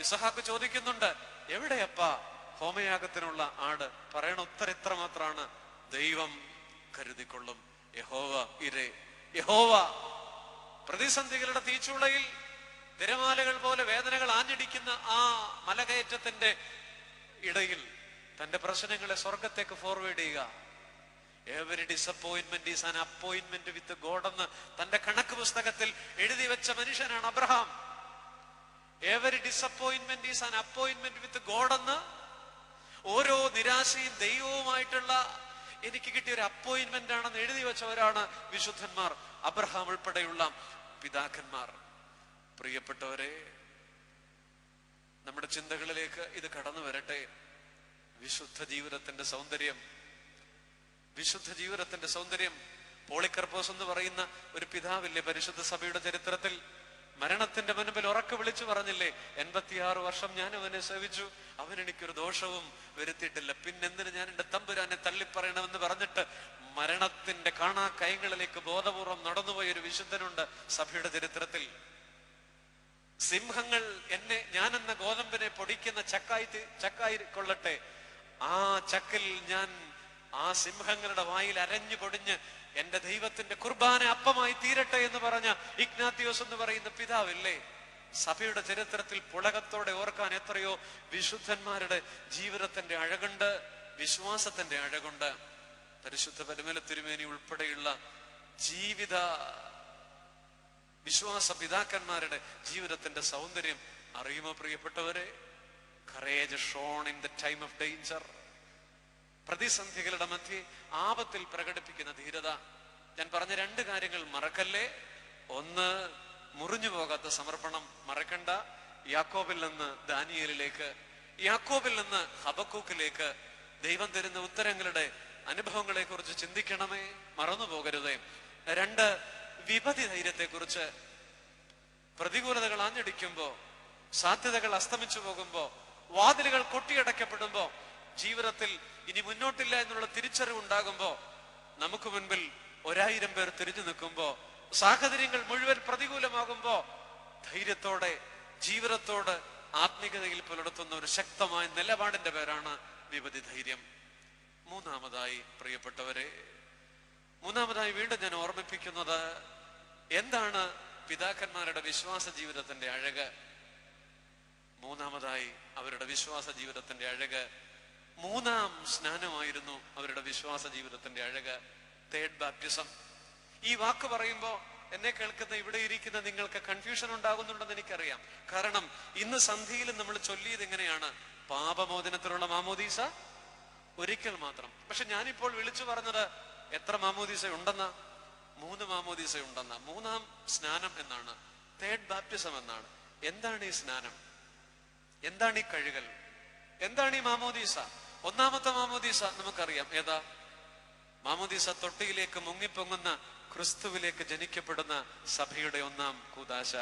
ഇസഹാക്ക് ചോദിക്കുന്നുണ്ട്, എവിടെയപ്പാ ഹോമയാഗത്തിനുള്ള ആട്? പറയണ ഉത്തരം ഇത്ര മാത്രമാണ്, ദൈവം കരുതിക്കൊള്ളും. യഹോവ ഇരേ. യഹോവ പ്രതിസന്ധികളുടെ തീച്ചുളയിൽ തിരമാലകൾ പോലെ വേദനകൾ ആഞ്ഞടിക്കുന്ന ആ മലകയറ്റത്തിന്റെ ഇടയിൽ തന്റെ പ്രശ്നങ്ങളെ സ്വർഗത്തേക്ക് ഫോർവേഡ് ചെയ്യുക. Every disappointment is an appointment with God എന്ന് തന്റെ കണക്ക് പുസ്തകത്തിൽ എഴുതി വെച്ച മനുഷ്യനാണ് Abraham. Every disappointment is an appointment with God എന്ന്, ഓരോ നിരാശയും ദൈവവുമായിട്ടുള്ള എനിക്ക് കിട്ടിയ ഒരു അപ്പോയിന്റ്മെന്റ് ആണെന്ന് എഴുതി വെച്ചവരാണ് വിശുദ്ധന്മാർ, അബ്രഹാം ഉൾപ്പെടെയുള്ള പിതാക്കന്മാർ. പ്രിയപ്പെട്ടവരെ, നമ്മുടെ ചിന്തകളിലേക്ക് ഇത് കടന്നു വരട്ടെ. വിശുദ്ധ ജീവിതത്തിന്റെ സൗന്ദര്യം, വിശുദ്ധ ജീവിതത്തിന്റെ സൗന്ദര്യം. പോളിക്കർപ്പോസ് എന്ന് പറയുന്ന ഒരു പിതാവില്ലേ പരിശുദ്ധ സഭയുടെ ചരിത്രത്തിൽ? മരണത്തിന്റെ മുൻപിൽ ഉറക്കെ വിളിച്ചു പറഞ്ഞില്ലേ, 86 വർഷം ഞാൻ അവനെ സേവിച്ചു, അവൻ എനിക്കൊരു ദോഷവും വരുത്തിയിട്ടില്ല, പിന്നെന്തിന് ഞാൻ എന്റെ തമ്പുരാനെ തള്ളിപ്പറയണമെന്ന് പറഞ്ഞിട്ട് മരണത്തിന്റെ കാണാ കൈകളിലേക്ക് ബോധപൂർവം നടന്നുപോയ ഒരു വിശുദ്ധനുണ്ട് സഭയുടെ ചരിത്രത്തിൽ. സിംഹങ്ങൾ ഞാനെന്ന ഗോതമ്പിനെ പൊടിക്കുന്ന ചക്കായി കൊള്ളട്ടെ, ആ ചക്കിൽ ഞാൻ ആ സിംഹങ്ങളുടെ വായിൽ അരഞ്ഞു പൊടിഞ്ഞ് എന്റെ ദൈവത്തിന്റെ കുർബാന അപ്പമായി തീരട്ടെ എന്ന് പറഞ്ഞ ഇഗ്നാത്തിയോസ് എന്ന് പറയുന്ന പിതാവില്ലേ? സഭയുടെ ചരിത്രത്തിൽ പുളകത്തോടെ ഓർക്കാൻ എത്രയോ വിശുദ്ധന്മാരുടെ ജീവിതത്തിന്റെ അഴകുണ്ട്, വിശ്വാസത്തിന്റെ അഴകുണ്ട്. പരിശുദ്ധ പരമേല തിരുമേനി ഉൾപ്പെടെയുള്ള ജീവിത വിശ്വാസ പിതാക്കന്മാരുടെ ജീവിതത്തിന്റെ സൗന്ദര്യം അറിയുമോ പ്രിയപ്പെട്ടവരെ? Courage shown in the time of danger. പ്രതിസന്ധികളുടെ മധ്യേ ആപത്തിൽ പ്രകടിപ്പിക്കുന്ന ധീരത. ഞാൻ പറഞ്ഞ 2 കാര്യങ്ങൾ മറക്കല്ലേ. ഒന്ന്, മുറിഞ്ഞു പോകാത്ത സമർപ്പണം മറക്കണ്ട. യാക്കോബിൽ നിന്ന് ദാനിയേലിലേക്ക്, യാക്കോബിൽ നിന്ന് ഹബക്കൂക്കിലേക്ക് ദൈവം തരുന്ന ഉത്തരങ്ങളുടെ അനുഭവങ്ങളെ കുറിച്ച് ചിന്തിക്കണമേ, മറന്നു പോകരുതേ. 2, വിപതി ധൈര്യത്തെ കുറിച്ച്. പ്രതികൂലതകൾ ആഞ്ഞടിക്കുമ്പോ, സാധ്യതകൾ അസ്തമിച്ചു പോകുമ്പോ, വാതിലുകൾ കൊട്ടിയടക്കപ്പെടുമ്പോ, ജീവിതത്തിൽ ഇനി മുന്നോട്ടില്ല എന്നുള്ള തിരിച്ചറിവുണ്ടാകുമ്പോ, നമുക്ക് മുൻപിൽ 1000 പേർ തിരിഞ്ഞു നിൽക്കുമ്പോ, സാഹചര്യങ്ങൾ മുഴുവൻ പ്രതികൂലമാകുമ്പോ, ധൈര്യത്തോടെ ജീവിതത്തോട് ആത്മീയതയിൽ പുലർത്തുന്ന ഒരു ശക്തമായ നിലപാടിന്റെ പേരാണ് വിപതി ധൈര്യം. മൂന്നാമതായി പ്രിയപ്പെട്ടവരെ, വീണ്ടും ഞാൻ ഓർമ്മിപ്പിക്കുന്നത്, എന്താണ് പിതാക്കന്മാരുടെ വിശ്വാസ ജീവിതത്തിന്റെ അഴക്? മൂന്നാമതായി അവരുടെ വിശ്വാസ ജീവിതത്തിന്റെ അഴക് 3ാം സ്നാനമായിരുന്നു അവരുടെ വിശ്വാസ ജീവിതത്തിന്റെ അഴക്, തേർഡ് ബാപ്റ്റിസം. ഈ വാക്ക് പറയുമ്പോ എന്നെ കേൾക്കുന്ന ഇവിടെ ഇരിക്കുന്ന നിങ്ങൾക്ക് കൺഫ്യൂഷൻ ഉണ്ടാകുന്നുണ്ടെന്ന് എനിക്കറിയാം. കാരണം ഇന്ന് സന്ധിയിൽ നമ്മൾ ചൊല്ലിയത് എങ്ങനെയാണ്? പാപമോചനത്തിലുള്ള മാമോദീസ ഒരിക്കൽ മാത്രം. പക്ഷെ ഞാനിപ്പോൾ വിളിച്ചു പറഞ്ഞത് എത്ര മാമോദീസ ഉണ്ടെന്ന? 3 മാമോദീസ ഉണ്ടെന്ന. 3ാം സ്നാനം എന്നാണ്, തേർഡ് ബാപ്റ്റിസം എന്നാണ്. എന്താണ് ഈ സ്നാനം? എന്താണ് ഈ കഴുകൽ? എന്താണ് ഈ മാമോദീസ? 1ാമത്തെ മാമോദീസ നമുക്കറിയാം. ഏതാ? മാമോദീസ തൊട്ടിയിലേക്ക് മുങ്ങിപ്പൊങ്ങുന്ന ക്രിസ്തുവിലേക്ക് ജനിക്കപ്പെടുന്ന സഭയുടെ 1ാം കൂദാശ.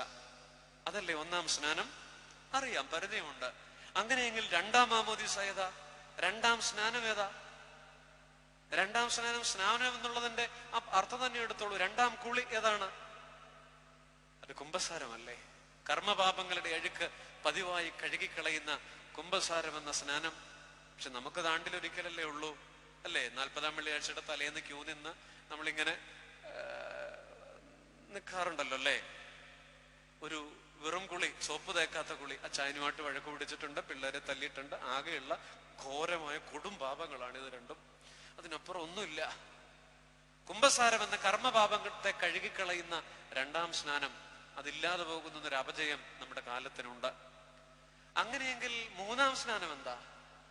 അതല്ലേ ഒന്നാം സ്നാനം? അറിയാം, പരിചയമുണ്ട്. അങ്ങനെയെങ്കിൽ രണ്ടാം മാമോദീസ ഏതാ? രണ്ടാം സ്നാനം ഏതാ? രണ്ടാം സ്നാനം, സ്നാനം എന്നുള്ളതിന്റെ അർത്ഥം തന്നെ എടുത്തോളൂ. രണ്ടാം കുളി ഏതാണ്? അത് കുംഭസാരമല്ലേ? കർമ്മപാപങ്ങളുടെ അഴുക്ക് പതിവായി കഴുകിക്കളയുന്ന കുംഭസാരം എന്ന സ്നാനം. പക്ഷെ നമുക്ക് ആണ്ടിലൊരിക്കലല്ലേ ഉള്ളൂ, അല്ലേ? 40-ാം വെള്ളിയാഴ്ചയുടെ തലേന്ന് ക്യൂ നിന്ന് നമ്മളിങ്ങനെ നിൽക്കാറുണ്ടല്ലോ, അല്ലേ? ഒരു വെറും കുളി, സോപ്പ് തേക്കാത്ത കുളി. അച്ചായനുമായിട്ട് വഴക്ക് പിടിച്ചിട്ടുണ്ട്, പിള്ളേരെ തല്ലിയിട്ടുണ്ട്, ആകെയുള്ള ഘോരമായ കൊടും പാപങ്ങളാണ് ഇത് രണ്ടും. അതിനപ്പുറം ഒന്നുമില്ല. കുംഭസാരം എന്ന കർമ്മപാപത്തെ കഴുകിക്കളയുന്ന രണ്ടാം സ്നാനം, അതില്ലാതെ പോകുന്നൊരു അപജയം നമ്മുടെ കാലത്തിനുണ്ട്. അങ്ങനെയെങ്കിൽ മൂന്നാം സ്നാനം എന്താ?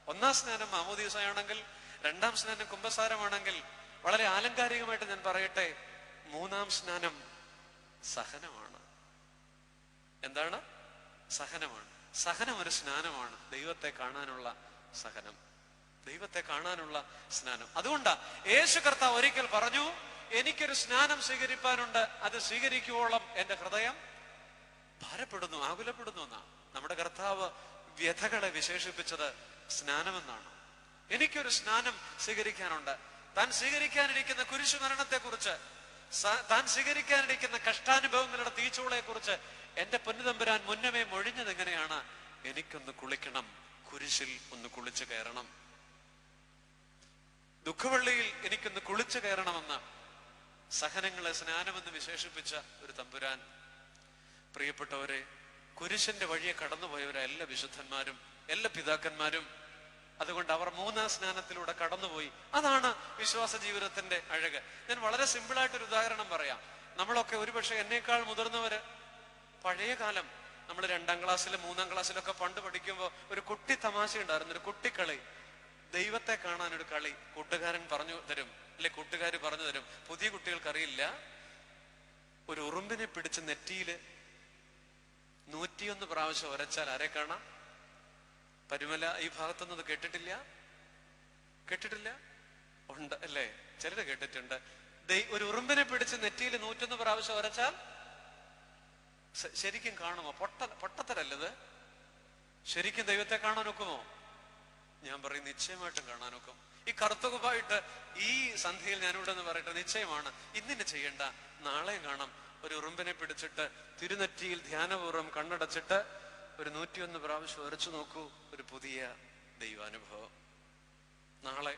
ഒന്നാം സ്നാനം മാമോദീസയാണെങ്കിൽ, രണ്ടാം സ്നാനം കുംഭസാരമാണെങ്കിൽ, വളരെ ആലങ്കാരികമായിട്ട് ഞാൻ പറയട്ടെ, മൂന്നാം സ്നാനം സഹനമാണ്. എന്താണ്? സഹനമാണ്. സഹനം ഒരു സ്നാനമാണ്. ദൈവത്തെ കാണാനുള്ള സഹനം, ദൈവത്തെ കാണാനുള്ള സ്നാനം. അതുകൊണ്ടാ യേശു കർത്താവ് ഒരിക്കൽ പറഞ്ഞു, എനിക്കൊരു സ്നാനം സ്വീകരിപ്പാനുണ്ട്, അത് സ്വീകരിക്കുവോളം എന്റെ ഹൃദയം ഭാരപ്പെടുന്നു, ആകുലപ്പെടുന്നു എന്നാ. നമ്മുടെ കർത്താവ് വ്യഥകളെ വിശേഷിപ്പിച്ചത് സ്നാനമെന്നാണ്. എനിക്കൊരു സ്നാനം സ്വീകരിക്കാനുണ്ട്. താൻ സ്വീകരിക്കാനിരിക്കുന്ന കുരിശുമരണത്തെ കുറിച്ച്, താൻ സ്വീകരിക്കാനിരിക്കുന്ന കഷ്ടാനുഭവങ്ങളുടെ തീച്ചൂളയെ കുറിച്ച് എന്റെ പൊന്നുതമ്പുരാൻ മുന്നമേ മൊഴിഞ്ഞത് എങ്ങനെയാണ്? എനിക്കൊന്ന് കുളിക്കണം, കുരിശിൽ ഒന്ന് കുളിച്ചു കയറണം, ദുഃഖവെള്ളിയിൽ എനിക്കൊന്ന് കുളിച്ചു കയറണമെന്ന് സഹനങ്ങളെ സ്നാനമെന്ന് വിശേഷിപ്പിച്ച ഒരു തമ്പുരാൻ. പ്രിയപ്പെട്ടവരെ, കുരിശിന്റെ വഴിയെ കടന്നുപോയവരെ എല്ലാ വിശുദ്ധന്മാരും, എല്ലാ പിതാക്കന്മാരും. അതുകൊണ്ട് അവർ മൂന്നാം സ്നാനത്തിലൂടെ കടന്നുപോയി. അതാണ് വിശ്വാസ ജീവിതത്തിന്റെ അഴക്. ഞാൻ വളരെ സിമ്പിളായിട്ടൊരു ഉദാഹരണം പറയാം. നമ്മളൊക്കെ ഒരുപക്ഷെ എന്നേക്കാൾ മുതിർന്നവര്, പഴയ കാലം നമ്മൾ 2ാം ക്ലാസ്സിലും 3ാം ക്ലാസ്സിലൊക്കെ പണ്ട് പഠിക്കുമ്പോൾ ഒരു കുട്ടി തമാശ ഉണ്ടായിരുന്നു, ഒരു കുട്ടിക്കളി. ദൈവത്തെ കാണാൻ ഒരു കളി കൂട്ടുകാരൻ പറഞ്ഞു തരും, അല്ലെ കൂട്ടുകാർ പറഞ്ഞു തരും. പുതിയ കുട്ടികൾക്ക് അറിയില്ല. ഒരു ഉറുമ്പിനെ പിടിച്ച് നെറ്റിയില് 101 പ്രാവശ്യം ഉരച്ചാൽ ആരെ കാണാം? പരുമല ഈ ഭാഗത്തൊന്നും കേട്ടിട്ടില്ല? കേട്ടിട്ടില്ല? ഉണ്ട് അല്ലേ? ചിലര് കേട്ടിട്ടുണ്ട്. ഒരു ഉറുമ്പിനെ പിടിച്ച് നെറ്റിയിൽ 101 പ്രാവശ്യം ഉരച്ചാൽ ശരിക്കും കാണുമോ? പൊട്ടത്തരല്ലത്. ശരിക്കും ദൈവത്തെ കാണാൻ ഒക്കുമോ? ഞാൻ പറയും, നിശ്ചയമായിട്ടും കാണാനൊക്കും. ഈ കറുത്തുകുപ്പായിട്ട് ഈ സന്ധ്യയിൽ ഞാനിവിടെ നിന്ന് പറയട്ടെ, നിശ്ചയമാണ്. ഇന്നിനെ ചെയ്യണ്ട, നാളെയും കാണാം. ഒരു ഉറുമ്പിനെ പിടിച്ചിട്ട് തിരുനെറ്റിയിൽ ധ്യാനപൂർവ്വം കണ്ണടച്ചിട്ട് ഒരു 101 പ്രാവശ്യം ഉരച്ചു നോക്കൂ, ഒരു പുതിയ ദൈവാനുഭവം. നാളെ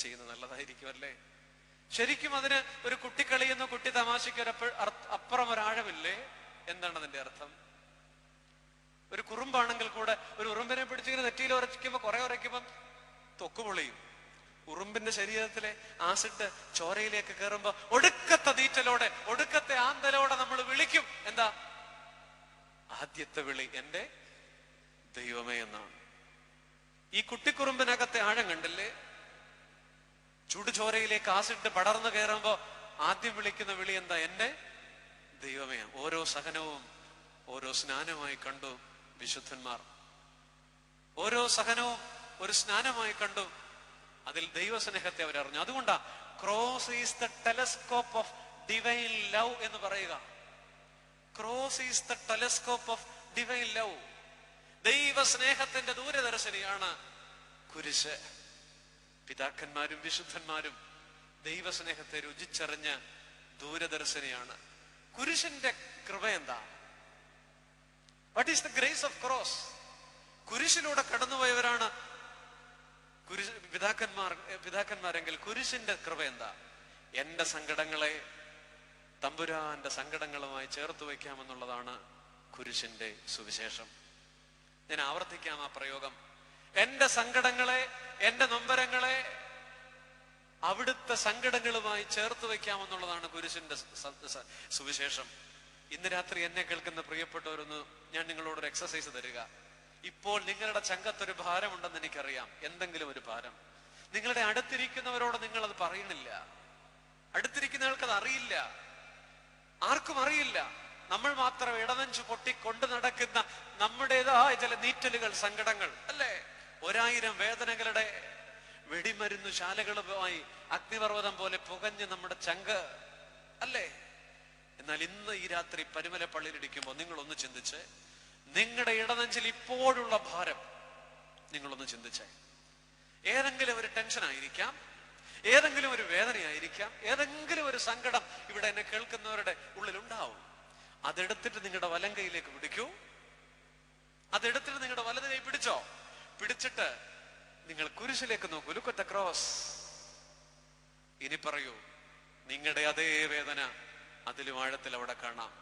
ചെയ്യുന്നത് നല്ലതായിരിക്കും, അല്ലേ? ശരിക്കും അതിന് ഒരു കുട്ടിക്കളിയെന്നോ കുട്ടി തമാശയ്ക്ക് അപ്പുറം ഒരാഴമില്ലേ? എന്താണ് അതിന്റെ അർത്ഥം? ഒരു കുറുമ്പാണെങ്കിൽ കൂടെ ഒരു ഉറുമ്പിനെ പിടിച്ചിങ്ങനെ നെറ്റിയിൽ ഉരയ്ക്കുമ്പോ, കുറെ ഉരയ്ക്കുമ്പം തൊക്ക് പൊളിയും. ഉറുമ്പിന്റെ ശരീരത്തിലെ ആസിഡ് ചോരയിലേക്ക് കയറുമ്പോ ഒടുക്കത്തെ തീറ്റലോടെ, ഒടുക്കത്തെ ആന്തലോടെ നമ്മൾ വിളിക്കും. എന്താ? ആദ്യത്തെ വിളി എന്റെ ദൈവമേ എന്നാണ്. ഈ കുട്ടിക്കുറുമ്പിനകത്തെ ആഴം കണ്ടില്ലേ? ചുടുചോരയിലേക്ക് ആസിഡ് പടർന്നു കയറുമ്പോ ആദ്യം വിളിക്കുന്ന വിളി എന്താ? എന്റെ ദൈവമേ. ഓരോ സഹനവും ഓരോ സ്നാനമായി കണ്ടു വിശുദ്ധന്മാർ. ഓരോ സഹനവും ഒരു സ്നാനമായി കണ്ടു. അതിൽ ദൈവസ്നേഹത്തെ അവരറിഞ്ഞു. അതുകൊണ്ടാ cross is the telescope of divine love എന്ന് പറയുക. Cross is the telescope of divine love. ദൈവസ്നേഹത്തിന്റെ ദൂരദർശിനിയാണ് കുരിശ്. പിതാക്കന്മാരും വിശുദ്ധന്മാരും ദൈവസ്നേഹത്തെ രുചിച്ചറിഞ്ഞ ദൂരദർശിനിയാണ്. കുരിശിന്റെ കൃപ എന്താ? What is the grace of cross? കുരിശിലൂടെ കടന്നുപോയവരാണ് പിതാക്കന്മാരെങ്കിൽ കുരിശിന്റെ കൃപ എന്താ? എന്റെ സങ്കടങ്ങളെ തമ്പുരാന്റെ സങ്കടങ്ങളുമായി ചേർത്ത് വയ്ക്കാമെന്നുള്ളതാണ് കുരിശിന്റെ സുവിശേഷം. ഞാൻ ആവർത്തിക്കാം ആ പ്രയോഗം. എന്റെ സങ്കടങ്ങളെ, എന്റെ നൊമ്പരങ്ങളെ അവിടുത്തെ സങ്കടങ്ങളുമായി ചേർത്ത് വയ്ക്കാമെന്നുള്ളതാണ് കുരിശിന്റെ സുവിശേഷം. ഇന്ന് രാത്രി എന്നെ കേൾക്കുന്ന പ്രിയപ്പെട്ടവരൊന്ന് ഞാൻ നിങ്ങളോടൊരു എക്സസൈസ് തരിക. ഇപ്പോൾ നിങ്ങളുടെ ചങ്കത്തൊരു ഭാരമുണ്ടെന്ന് എനിക്കറിയാം, എന്തെങ്കിലും ഒരു ഭാരം. നിങ്ങളുടെ അടുത്തിരിക്കുന്നവരോട് നിങ്ങൾ അത് പറയുന്നില്ല. അടുത്തിരിക്കുന്നവർക്ക് അത് അറിയില്ല, ആർക്കും അറിയില്ല. നമ്മൾ മാത്രം ഇടനെഞ്ചു പൊട്ടി കൊണ്ടു നടക്കുന്ന നമ്മുടേതായ ചില നീറ്റലുകൾ, സങ്കടങ്ങൾ, അല്ലേ? 1000 വേദനകളുടെ വെടിമരുന്നു ശാലകളുമായി അഗ്നിപർവ്വതം പോലെ പുകഞ്ഞ് നമ്മുടെ ചങ്ക്, അല്ലേ? എന്നാൽ ഇന്ന് ഈ രാത്രി പരുമല പള്ളിയിലിരിക്കുമ്പോൾ നിങ്ങളൊന്ന് ചിന്തിച്ച്, നിങ്ങളുടെ ഇടനെഞ്ചിൽ ഇപ്പോഴുള്ള ഭാരം നിങ്ങളൊന്ന് ചിന്തിച്ചേ. ഏതെങ്കിലും ഒരു ടെൻഷൻ ആയിരിക്കാം, ഏതെങ്കിലും ഒരു വേദനയായിരിക്കാം, ഏതെങ്കിലും ഒരു സങ്കടം ഇവിടെ എന്നെ കേൾക്കുന്നവരുടെ ഉള്ളിൽ ഉണ്ടാവും. അതെടുത്തിട്ട് നിങ്ങളുടെ വലം കൈയിലേക്ക് പിടിക്കൂ. അതെടുത്തിട്ട് നിങ്ങളുടെ വലത് കൈ പിടിച്ചോ. പിടിച്ചിട്ട് നിങ്ങൾ കുരിശിലേക്ക് നോക്കൂ. Look at the cross. ഇനി പറയൂ, നിങ്ങളുടെ അതേ വേദന അതിലും ആഴത്തിൽ അവിടെ കാണാം.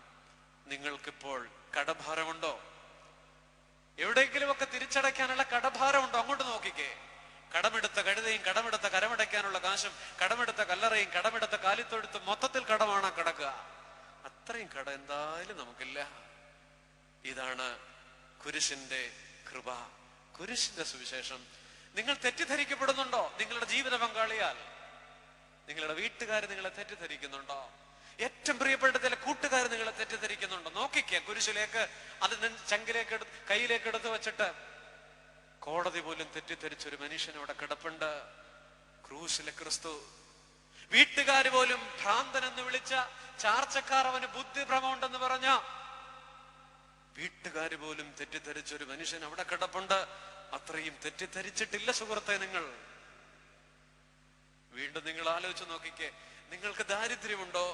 നിങ്ങൾക്കിപ്പോൾ കടഭാരമുണ്ടോ? എവിടെയെങ്കിലുമൊക്കെ തിരിച്ചടയ്ക്കാനുള്ള കടഭാരമുണ്ടോ? അങ്ങോട്ട് നോക്കിക്കേ. കടമെടുത്ത കഴുതയും കടമെടുത്ത കരമടയ്ക്കാനുള്ള കാശും കടമെടുത്ത കല്ലറയും കടമെടുത്ത കാലിത്തൊഴുത്തും മൊത്തത്തിൽ കടമാണ് കിടക്കുക. അത്രയും കട എന്തായാലും നമുക്കില്ല. ഇതാണ് കുരിശിന്റെ കൃപ, കുരിശിന്റെ സുവിശേഷം. നിങ്ങൾ തെറ്റിദ്ധരിക്കപ്പെടുന്നുണ്ടോ? നിങ്ങളുടെ ജീവിത പങ്കാളിയാൽ, നിങ്ങളുടെ വീട്ടുകാർ നിങ്ങളെ തെറ്റിദ്ധരിക്കുന്നുണ്ടോ? ഏറ്റവും പ്രിയപ്പെട്ട ചില കൂട്ടുകാർ നിങ്ങളെ തെറ്റിദ്ധരിക്കുന്നുണ്ടോ? നോക്കിക്കേ കുരിശിലേക്ക്, അത് ചങ്കിലേക്ക് കയ്യിലേക്ക് എടുത്തു വെച്ചിട്ട് കോടതി പോലും തെറ്റിദ്ധരിച്ചൊരു മനുഷ്യൻ അവിടെ കിടപ്പുണ്ട്. ക്രൂശിലെ ക്രിസ്തു. വീട്ടുകാർ പോലും ഭ്രാന്തൻ എന്ന് വിളിച്ച ചാർച്ചക്കാർ അവന് ബുദ്ധിഭ്രമമുണ്ടെന്ന് പറഞ്ഞ വീട്ടുകാര് പോലും തെറ്റിദ്ധരിച്ചൊരു മനുഷ്യൻ അവിടെ കിടപ്പുണ്ട്. അത്രയും തെറ്റിദ്ധരിച്ചിട്ടില്ല സുഹൃത്തെ നിങ്ങൾ. വീണ്ടും നിങ്ങൾ ആലോചിച്ച് നോക്കിക്കേ. നിങ്ങൾക്ക് ദാരിദ്ര്യമുണ്ടോ?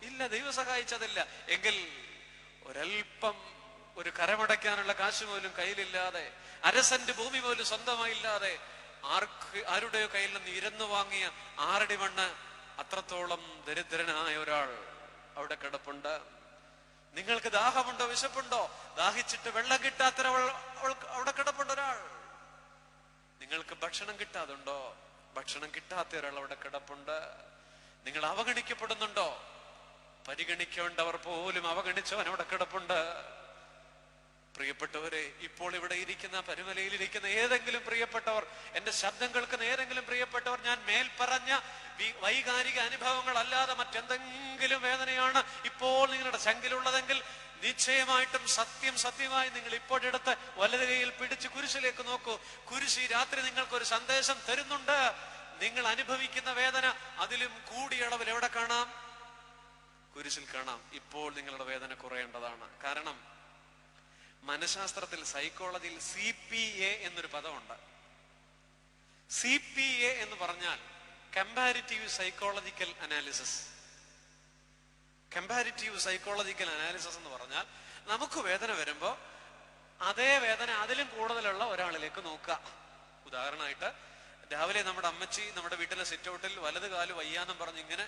ഇല്ല, ദൈവം സഹായിച്ചതില്ല എങ്കിൽ ഒരൽപ്പം ഒരു കരമടയ്ക്കാനുള്ള കാശ് പോലും കയ്യിലില്ലാതെ, അരസെന്റ് ഭൂമി പോലും സ്വന്തമായില്ലാതെ ആരുടെയോ കയ്യിൽ നിന്ന് ഇരന്നു വാങ്ങിയ 6 അടി മണ്ണ്, അത്രത്തോളം ദരിദ്രനായ ഒരാൾ അവിടെ കിടപ്പുണ്ട്. നിങ്ങൾക്ക് ദാഹമുണ്ടോ? വിശപ്പുണ്ടോ? ദാഹിച്ചിട്ട് വെള്ളം കിട്ടാത്തൊരാൾ അവിടെ കിടപ്പുണ്ട് ഒരാൾ. നിങ്ങൾക്ക് ഭക്ഷണം കിട്ടാതുണ്ടോ? ഭക്ഷണം കിട്ടാത്ത ഒരാൾ അവിടെ കിടപ്പുണ്ട്. നിങ്ങൾ അവഗണിക്കപ്പെടുന്നുണ്ടോ? പരിഗണിക്കേണ്ടവർ പോലും അവഗണിച്ചവൻ അവിടെ കിടപ്പുണ്ട്. പ്രിയപ്പെട്ടവരെ, ഇപ്പോൾ ഇവിടെ ഇരിക്കുന്ന, പരുമലയിൽ ഇരിക്കുന്ന ഏതെങ്കിലും പ്രിയപ്പെട്ടവർ, എന്റെ ശബ്ദം കേൾക്കുന്ന ഏതെങ്കിലും പ്രിയപ്പെട്ടവർ, ഞാൻ മേൽ പറഞ്ഞ വൈകാരിക അനുഭവങ്ങൾ അല്ലാതെ മറ്റെന്തെങ്കിലും വേദനയാണ് ഇപ്പോൾ നിങ്ങളുടെ ചങ്കിലുള്ളതെങ്കിൽ നിശ്ചയമായിട്ടും സത്യമായി നിങ്ങൾ ഇപ്പോഴെടുത്ത് വലത് കൈയിൽ പിടിച്ച് കുരിശിലേക്ക് നോക്കൂ. കുരിശ് ഈ രാത്രി നിങ്ങൾക്കൊരു സന്ദേശം തരുന്നുണ്ട്. നിങ്ങൾ അനുഭവിക്കുന്ന വേദന അതിലും കൂടിയ അളവിൽ എവിടെ കാണാം? കുരിശിൽ കാണാം. ഇപ്പോൾ നിങ്ങളുടെ വേദന കുറയേണ്ടതാണ്. കാരണം മനഃശാസ്ത്രത്തിൽ, സൈക്കോളജിയിൽ CPA എന്നൊരു പദമുണ്ട്. CPA എന്ന് പറഞ്ഞാൽ comparative psychological analysis. Comparative psychological analysis എന്ന് പറഞ്ഞാൽ നമുക്ക് വേദന വരുമ്പോ അതേ വേദന അതിലും കൂടുതലുള്ള ഒരാളിലേക്ക് നോക്കുക. ഉദാഹരണമായിട്ട്, രാവിലെ നമ്മുടെ അമ്മച്ചി നമ്മുടെ വീട്ടിലെ സിറ്റ് ഔട്ടിൽ വലത് കാല് വയ്യാന്നും പറഞ്ഞ് ഇങ്ങനെ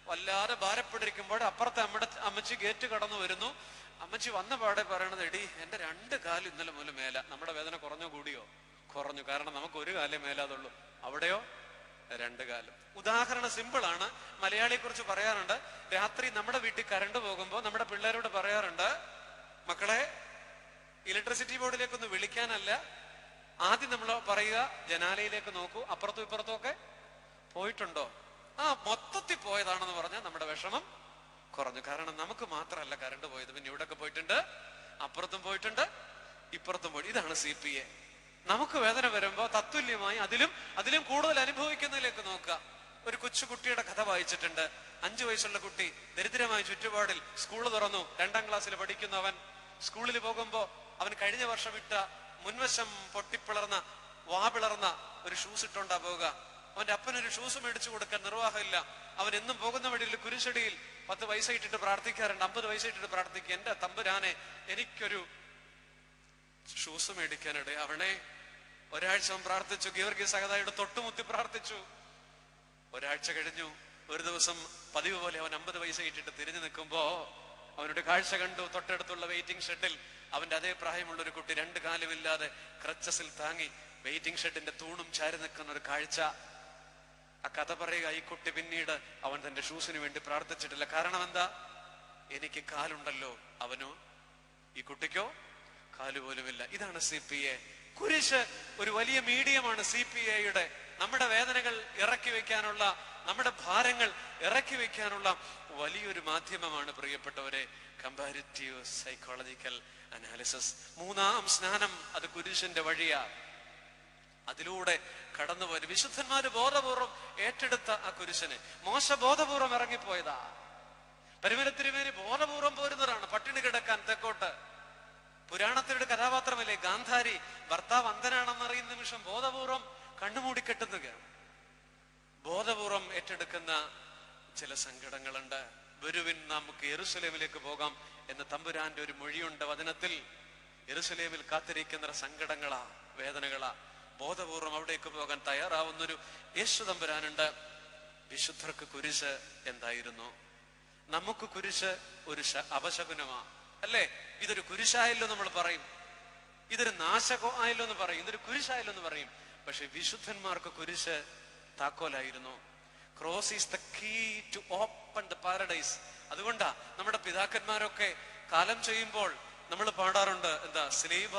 വല്ലാതെ ഭാരപ്പെട്ടിരിക്കുമ്പോൾ അപ്പുറത്തെ അമ്മച്ചി ഗേറ്റ് കടന്നു വരുന്നു. അമ്മച്ചി വന്ന പാടെ പറയണത്, എടി എന്റെ 2 കാലും ഇന്നലെ മുതൽ മേല. നമ്മുടെ വേദന കുറഞ്ഞോ കൂടിയോ? കുറഞ്ഞു. കാരണം നമുക്ക് 1 കാലേ മേലാതുള്ളൂ. അവിടെയോ 2 കാലും. ഉദാഹരണം സിമ്പിൾ ആണ്. മലയാളിയെ കുറിച്ച് പറയാറുണ്ട്, രാത്രി നമ്മുടെ വീട്ടിൽ കറണ്ട് പോകുമ്പോൾ നമ്മുടെ പിള്ളേരോട് പറയാറുണ്ട്, മക്കളെ ഇലക്ട്രിസിറ്റി ബോർഡിലേക്കൊന്ന് വിളിക്കാനല്ല, ആദ്യം നമ്മൾ പറയുക ജനാലയിലേക്ക് നോക്കൂ, അപ്പുറത്തും ഇപ്പുറത്തും ഒക്കെ പോയിട്ടുണ്ടോ? മൊത്തത്തിൽ പോയതാണെന്ന് പറഞ്ഞാൽ നമ്മുടെ വിഷമം കുറഞ്ഞു. കാരണം നമുക്ക് മാത്രമല്ല കറണ്ട് പോയത്, പിന്നെ ഇവിടെയൊക്കെ പോയിട്ടുണ്ട്, അപ്പുറത്തും പോയിട്ടുണ്ട്, ഇപ്പുറത്തും പോയി. ഇതാണ് CPA. നമുക്ക് വേദന വരുമ്പോ തത്തുല്യമായി അതിലും കൂടുതൽ അനുഭവിക്കുന്നതിലേക്ക് നോക്കുക. ഒരു കൊച്ചുകുട്ടിയുടെ കഥ വായിച്ചിട്ടുണ്ട്. 5 വയസ്സുള്ള കുട്ടി, ദരിദ്രമായ ചുറ്റുപാടിൽ, സ്കൂള് തുറന്നു, 2ാം ക്ലാസ്സിൽ പഠിക്കുന്നവൻ. സ്കൂളിൽ പോകുമ്പോ അവൻ കഴിഞ്ഞ വർഷം ഇട്ട മുൻവശം പൊട്ടിപ്പിളർന്ന വാപിളർന്ന ഒരു ഷൂസ് ഇട്ടോണ്ടാ പോവുക. അവന്റെ അപ്പനൊരു ഷൂസ് മേടിച്ചു കൊടുക്കാൻ നിർവാഹമില്ല. അവൻ എന്നും പോകുന്ന വഴിയിൽ കുരിശടിയിൽ 10 പൈസ ഇട്ടിട്ട് പ്രാർത്ഥിക്കാറുണ്ട്, 50 പൈസ ഇട്ടിട്ട് പ്രാർത്ഥിക്കുക, എന്റെ തമ്പുരാനെ എനിക്കൊരു ഷൂസ് മേടിക്കാനിടെ. അവനെ ഒരാഴ്ച അവൻ പ്രാർത്ഥിച്ചു, ഗീവർഗീസ് സഹതായുടെ തൊട്ടുമുത്തി പ്രാർത്ഥിച്ചു. ഒരാഴ്ച കഴിഞ്ഞു. ഒരു ദിവസം പതിവ് പോലെ അവൻ 50 പൈസ ഇട്ടിട്ട് തിരിഞ്ഞു നിൽക്കുമ്പോ അവനൊരു കാഴ്ച കണ്ടു. തൊട്ടടുത്തുള്ള വെയിറ്റിംഗ് ഷെഡിൽ അവന്റെ അതേ പ്രായമുള്ള ഒരു കുട്ടി 2 കാലുമില്ലാതെ ക്രച്ചസിൽ താങ്ങി വെയിറ്റിംഗ് ഷെഡിന്റെ തൂണും ചാരി നിൽക്കുന്ന ഒരു കാഴ്ച. ആ കഥ പറയുക, ഈ കുട്ടി പിന്നീട് അവൻ തന്റെ ഷൂസിന് വേണ്ടി പ്രാർത്ഥിച്ചിട്ടില്ല. കാരണം എന്താ? എനിക്ക് കാലുണ്ടല്ലോ, അവനോ, ഈ കുട്ടിക്കോ കാലുപോലുമില്ല. ഇതാണ് CPA. കുരിശ് ഒരു വലിയ മീഡിയമാണ് CPAയുടെ. നമ്മുടെ വേദനകൾ ഇറക്കി വെക്കാനുള്ള, നമ്മുടെ ഭാരങ്ങൾ ഇറക്കി വെക്കാനുള്ള വലിയൊരു മാധ്യമമാണ് പ്രിയപ്പെട്ടവരെ കമ്പാരിറ്റീവ് സൈക്കോളജിക്കൽ അനാലിസിസ്. 3ാം സ്നാനം അത് കുരിശിന്റെ വഴിയാ. അതിലൂടെ കടന്നുപോയി വിശുദ്ധന്മാര് ബോധപൂർവം ഏറ്റെടുത്ത ആ കുരിശനെ. മോശ ബോധപൂർവം ഇറങ്ങിപ്പോയതാ. പരിമല തിരുമേനി ബോധപൂർവം പോരുന്നതാണ് പട്ടിണി കിടക്കാൻ തെക്കോട്ട്. പുരാണത്തിലൊരു കഥാപാത്രമല്ലേ ഗാന്ധാരി, ഭർത്താവ് അന്ധനാണെന്നറിയുന്ന നിമിഷം ബോധപൂർവം കണ്ണുമൂടി കെട്ടുന്നതാണ്. ബോധപൂർവം ഏറ്റെടുക്കുന്ന ചില സങ്കടങ്ങളുണ്ട്. വരുവിൻ നമുക്ക് യെരൂശലേമിലേക്ക് പോകാം എന്ന തമ്പുരാന്റെ ഒരു മൊഴിയുണ്ട് വചനത്തിൽ. യെരൂശലേമിൽ കാത്തിരിക്കുന്ന സങ്കടങ്ങളാ, വേദനകളാ. ബോധപൂർവം അവിടേക്ക് പോകാൻ തയ്യാറാവുന്നൊരു യേശു തമ്പുരാനുണ്ട്. വിശുദ്ധർക്ക് കുരിശ് എന്തായിരുന്നു? നമുക്ക് കുരിശ് ഒരു അപശകുനമാ അല്ലേ? ഇതൊരു കുരിശായല്ലോ നമ്മൾ പറയും, ഇതൊരു നാശകോ ആയല്ലോ എന്ന് പറയും, ഇതൊരു കുരിശായല്ലോ എന്ന് പറയും. പക്ഷെ വിശുദ്ധന്മാർക്ക് കുരിശ് താക്കോലായിരുന്നു. Cross is the key to open the paradise. അതുകൊണ്ടാ നമ്മുടെ പിതാക്കന്മാരൊക്കെ കാലം ചെയ്യുമ്പോൾ നമ്മൾ പാടാറുണ്ട്, എന്താ? സ്ലീബ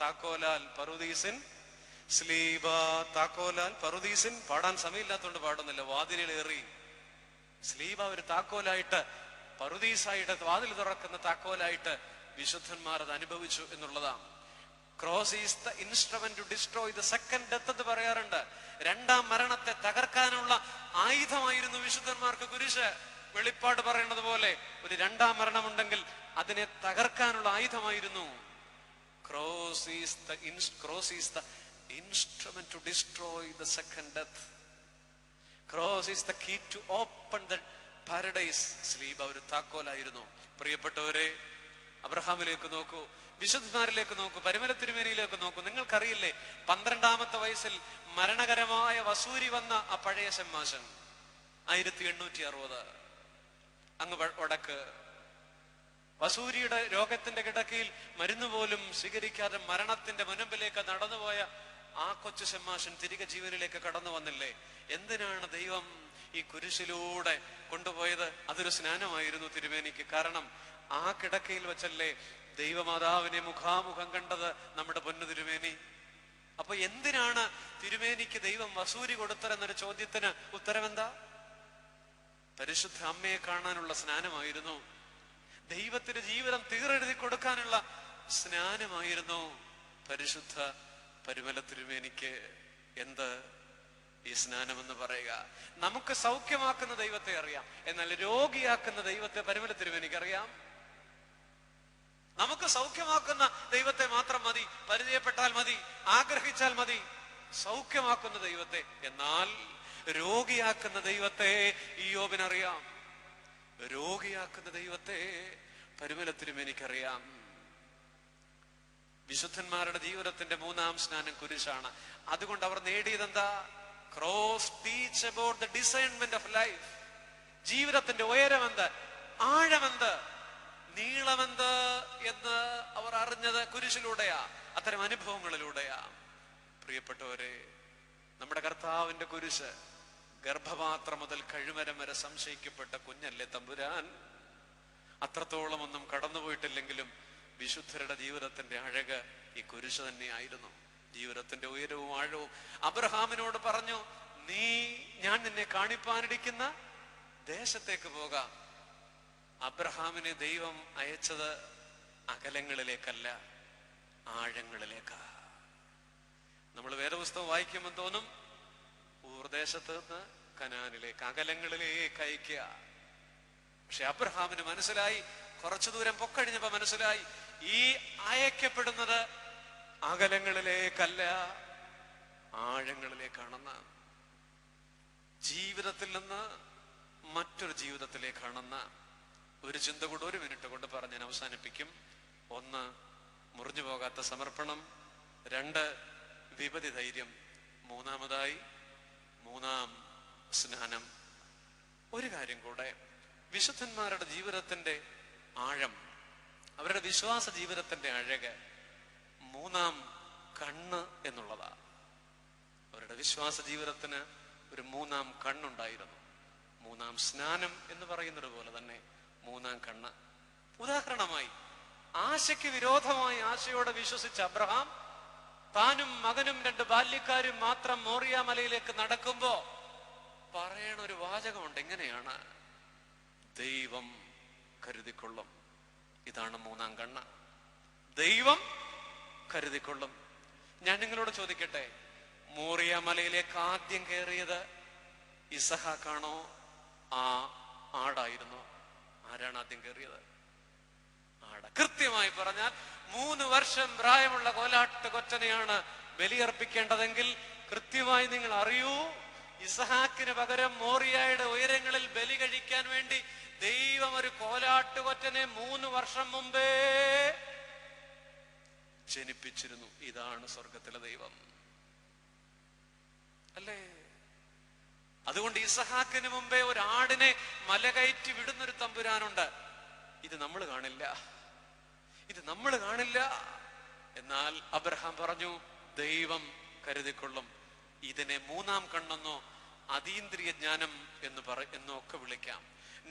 താക്കോലാൽ പറുദീസിൻ, സ്ലീബ താക്കോലാൽ പറുദീസിൻ. പാടാൻ സമയമില്ലാത്തതുകൊണ്ട് പാടുന്നില്ല. വാതിലേറി സ്ലീബ ഒരു താക്കോലായിട്ട്, പറുദീസായിട്ട്, വാതിൽ തുറക്കുന്ന താക്കോലായിട്ട് വിശുദ്ധന്മാർ അത് അനുഭവിച്ചു എന്നുള്ളതാണ്. Cross is the instrument to destroy the second death എന്ന് പറയാറുണ്ട്. രണ്ടാം മരണത്തെ തകർക്കാനുള്ള ആയുധമായിരുന്നു വിശുദ്ധന്മാർക്ക് കുരിശ്. വെളിപ്പാട് പറയുന്നത് പോലെ ഒരു രണ്ടാം മരണമുണ്ടെങ്കിൽ അതിനെ തകർക്കാനുള്ള ആയുധമായിരുന്നു. Cross is the instrument to destroy the second death. Cross is the key to open the paradise. സ്ലീബ ഒരു താക്കോലായിരുന്നു. പ്രിയപ്പെട്ടവരെ, അബ്രഹാമിലേക്ക് നോക്കൂ, വിശുദ്ധന്മാരിലേക്ക് നോക്കൂ, പരിമല തിരുമേനിയിലേക്ക് നോക്കൂ. നിങ്ങൾക്കറിയില്ലേ 12ാമത്തെ വയസ്സിൽ മരണകരമായ വസൂരി വന്ന ആ പഴയ ഷമ്മാശൻ 1860 അങ്ങ് വടക്ക് വസൂരിയുടെ രോഗത്തിന്റെ കിടക്കയിൽ മരുന്ന് പോലും സ്വീകരിക്കാതെ മരണത്തിന്റെ മുനമ്പിലേക്ക് നടന്നുപോയ ആ കൊച്ചു ഷമ്മാശൻ തിരികെ ജീവനിലേക്ക് കടന്നു വന്നില്ലേ? എന്തിനാണ് ദൈവം ഈ കുരിശിലൂടെ കൊണ്ടുപോയത്? അതൊരു സ്നാനമായിരുന്നു തിരുമേനിക്ക്. കാരണം ആ കിടക്കയിൽ വെച്ചല്ലേ ദൈവമാതാവിനെ മുഖാമുഖം കണ്ടത് നമ്മുടെ പൊന്നു തിരുമേനി. അപ്പൊ എന്തിനാണ് തിരുമേനിക്ക് ദൈവം വസൂരി കൊടുത്തതെന്നൊരു ചോദ്യത്തിന് ഉത്തരമെന്താ? പരിശുദ്ധ അമ്മയെ കാണാനുള്ള സ്നാനമായിരുന്നു. ദൈവത്തിന്റെ ജീവിതം തീരെഴുതി കൊടുക്കാനുള്ള സ്നാനമായിരുന്നു പരിശുദ്ധ പരിമല തിരുമേനിക്ക്. എന്ത് ഈ സ്നാനമെന്ന് പറയുക? നമുക്ക് സൗഖ്യമാക്കുന്ന ദൈവത്തെ അറിയാം, എന്നാൽ രോഗിയാക്കുന്ന ദൈവത്തെ പരിമല തിരുമേനിക്ക് അറിയാം. നമുക്ക് സൗഖ്യമാക്കുന്ന ദൈവത്തെ മാത്രം മതി, പരിചയപ്പെട്ടാൽ മതി, ആഗ്രഹിച്ചാൽ മതി, സൗഖ്യമാക്കുന്ന ദൈവത്തെ. എന്നാൽ രോഗിയാക്കുന്ന ദൈവത്തെ ഇയ്യോബിനറിയാം, രോഗിയാക്കുന്ന ദൈവത്തെ പരിമല തിരുമേനിക്കറിയാം. വിശുദ്ധന്മാരുടെ ജീവിതത്തിന്റെ 3ാം സ്നാനം കുരിശാണ്. അതുകൊണ്ട് അവർ നേടിയതെന്താ? Cross teach about the designment of life. ജീവിതത്തിന്റെ ഉയരമെന്ത്, ആഴമെന്ത്, നീളമെന്ത് എന്ന് അവർ അറിഞ്ഞത് കുരിശിലൂടെയാ, അത്തരം അനുഭവങ്ങളിലൂടെയാ. പ്രിയപ്പെട്ടവരെ, നമ്മുടെ കർത്താവിന്റെ കുരിശ് ഗർഭപാത്രം മുതൽ കഴുമരം വരെ സംശയിക്കപ്പെട്ട കുഞ്ഞല്ലേ തമ്പുരാൻ. അത്രത്തോളം ഒന്നും കടന്നുപോയിട്ടില്ലെങ്കിലും വിശുദ്ധരുടെ ജീവിതത്തിന്റെ അഴക് ഈ കുരിശ് തന്നെയായിരുന്നു. ജീവിതത്തിന്റെ ഉയരവും ആഴവും. അബ്രഹാമിനോട് പറഞ്ഞു, ഞാൻ നിന്നെ കാണിപ്പാനിരിക്കുന്ന ദേശത്തേക്ക് പോകാം. അബ്രഹാമിനെ ദൈവം അയച്ചത് അകലങ്ങളിലേക്കല്ല, ആഴങ്ങളിലേക്കാ. നമ്മൾ വേദപുസ്തകം വായിക്കുമ്പോൾ തോന്നും ഊർദേശത്ത് നിന്ന് കനാനിലേക്ക്, അകലങ്ങളിലേക്ക് അയക്കുക. പക്ഷെ അബ്രഹാമിന് മനസ്സിലായി, കുറച്ചു ദൂരം പൊക്കഴിഞ്ഞപ്പോ മനസ്സിലായി, ഈ അയക്കപ്പെടുന്നത് അകലങ്ങളിലേക്കല്ല, ആഴങ്ങളിലേക്കാണെന്ന്. ജീവിതത്തിൽ നിന്ന് മറ്റൊരു ജീവിതത്തിലേക്കാണെന്ന് ഒരു ചിന്ത കൂടെ 1 മിനിറ്റ് കൊണ്ട് പറഞ്ഞ് ഞാൻ അവസാനിപ്പിക്കും. 1, മുറിഞ്ഞു പോകാത്ത സമർപ്പണം. 2, വിപതി ധൈര്യം. 3ാമതായി 3ാം സ്നാനം. ഒരു കാര്യം കൂടെ, വിശുദ്ധന്മാരുടെ ജീവിതത്തിന്റെ ആഴം, അവരുടെ വിശ്വാസ ജീവിതത്തിന്റെ അഴക് 3ാം കണ്ണ് എന്നുള്ളതാ. അവരുടെ വിശ്വാസ ജീവിതത്തിന് ഒരു 3ാം കണ്ണുണ്ടായിരുന്നു. 3ാം സ്നാനം എന്ന് പറയുന്നത് പോലെ തന്നെ 3ാം കണ്ണ്. ഉദാഹരണമായി, ആശയ്ക്ക് വിരോധമായി ആശയോടെ വിശ്വസിച്ച അബ്രഹാം താനും മകനും 2 ബാല്യക്കാരും മാത്രം മോറിയ മലയിലേക്ക് നടക്കുമ്പോ പറയണ ഒരു വാചകമുണ്ട്. എങ്ങനെയാണ്? ദൈവം കരുതിക്കൊള്ളും. ഇതാണ് 3ാം കണ്ണ്. ദൈവം കരുതിക്കൊള്ളും. ഞാൻ നിങ്ങളോട് ചോദിക്കട്ടെ, മോറിയ മലയിലേക്ക് ആദ്യം കയറിയത് ഇസഹാക്കാണോ ആ ആടായിരുന്നോ? ആരാണ് ആദ്യം കയറിയത്? ആട. കൃത്യമായി പറഞ്ഞാൽ 3 വർഷം പ്രായമുള്ള കോലാട്ട് കൊറ്റനെയാണ് ബലിയർപ്പിക്കേണ്ടതെങ്കിൽ കൃത്യമായി നിങ്ങൾ അറിയൂ, ഇസഹാക്കിന് പകരം മോറിയയുടെ ഉയരങ്ങളിൽ ബലി കഴിക്കാൻ വേണ്ടി ദൈവം ഒരു കോലാട്ടുകൊറ്റനെ 3 വർഷം മുമ്പേ ജനിപ്പിച്ചിരുന്നു. ഇതാണ് സ്വർഗത്തിലെ ദൈവം അല്ലേ? അതുകൊണ്ട് ഇസഹാക്കിന് മുമ്പേ ഒരു ആടിനെ മലകയറ്റി വിടുന്നൊരു തമ്പുരാനുണ്ട്. ഇത് നമ്മൾ കാണില്ല, ഇത് നമ്മൾ കാണില്ല. എന്നാൽ അബ്രഹാം പറഞ്ഞു, ദൈവം കരുതിക്കൊള്ളും. ഇതിനെ 3-ാം കണ്ണെന്നോ അതീന്ദ്രിയ ജ്ഞാനം എന്നൊക്കെ വിളിക്കാം.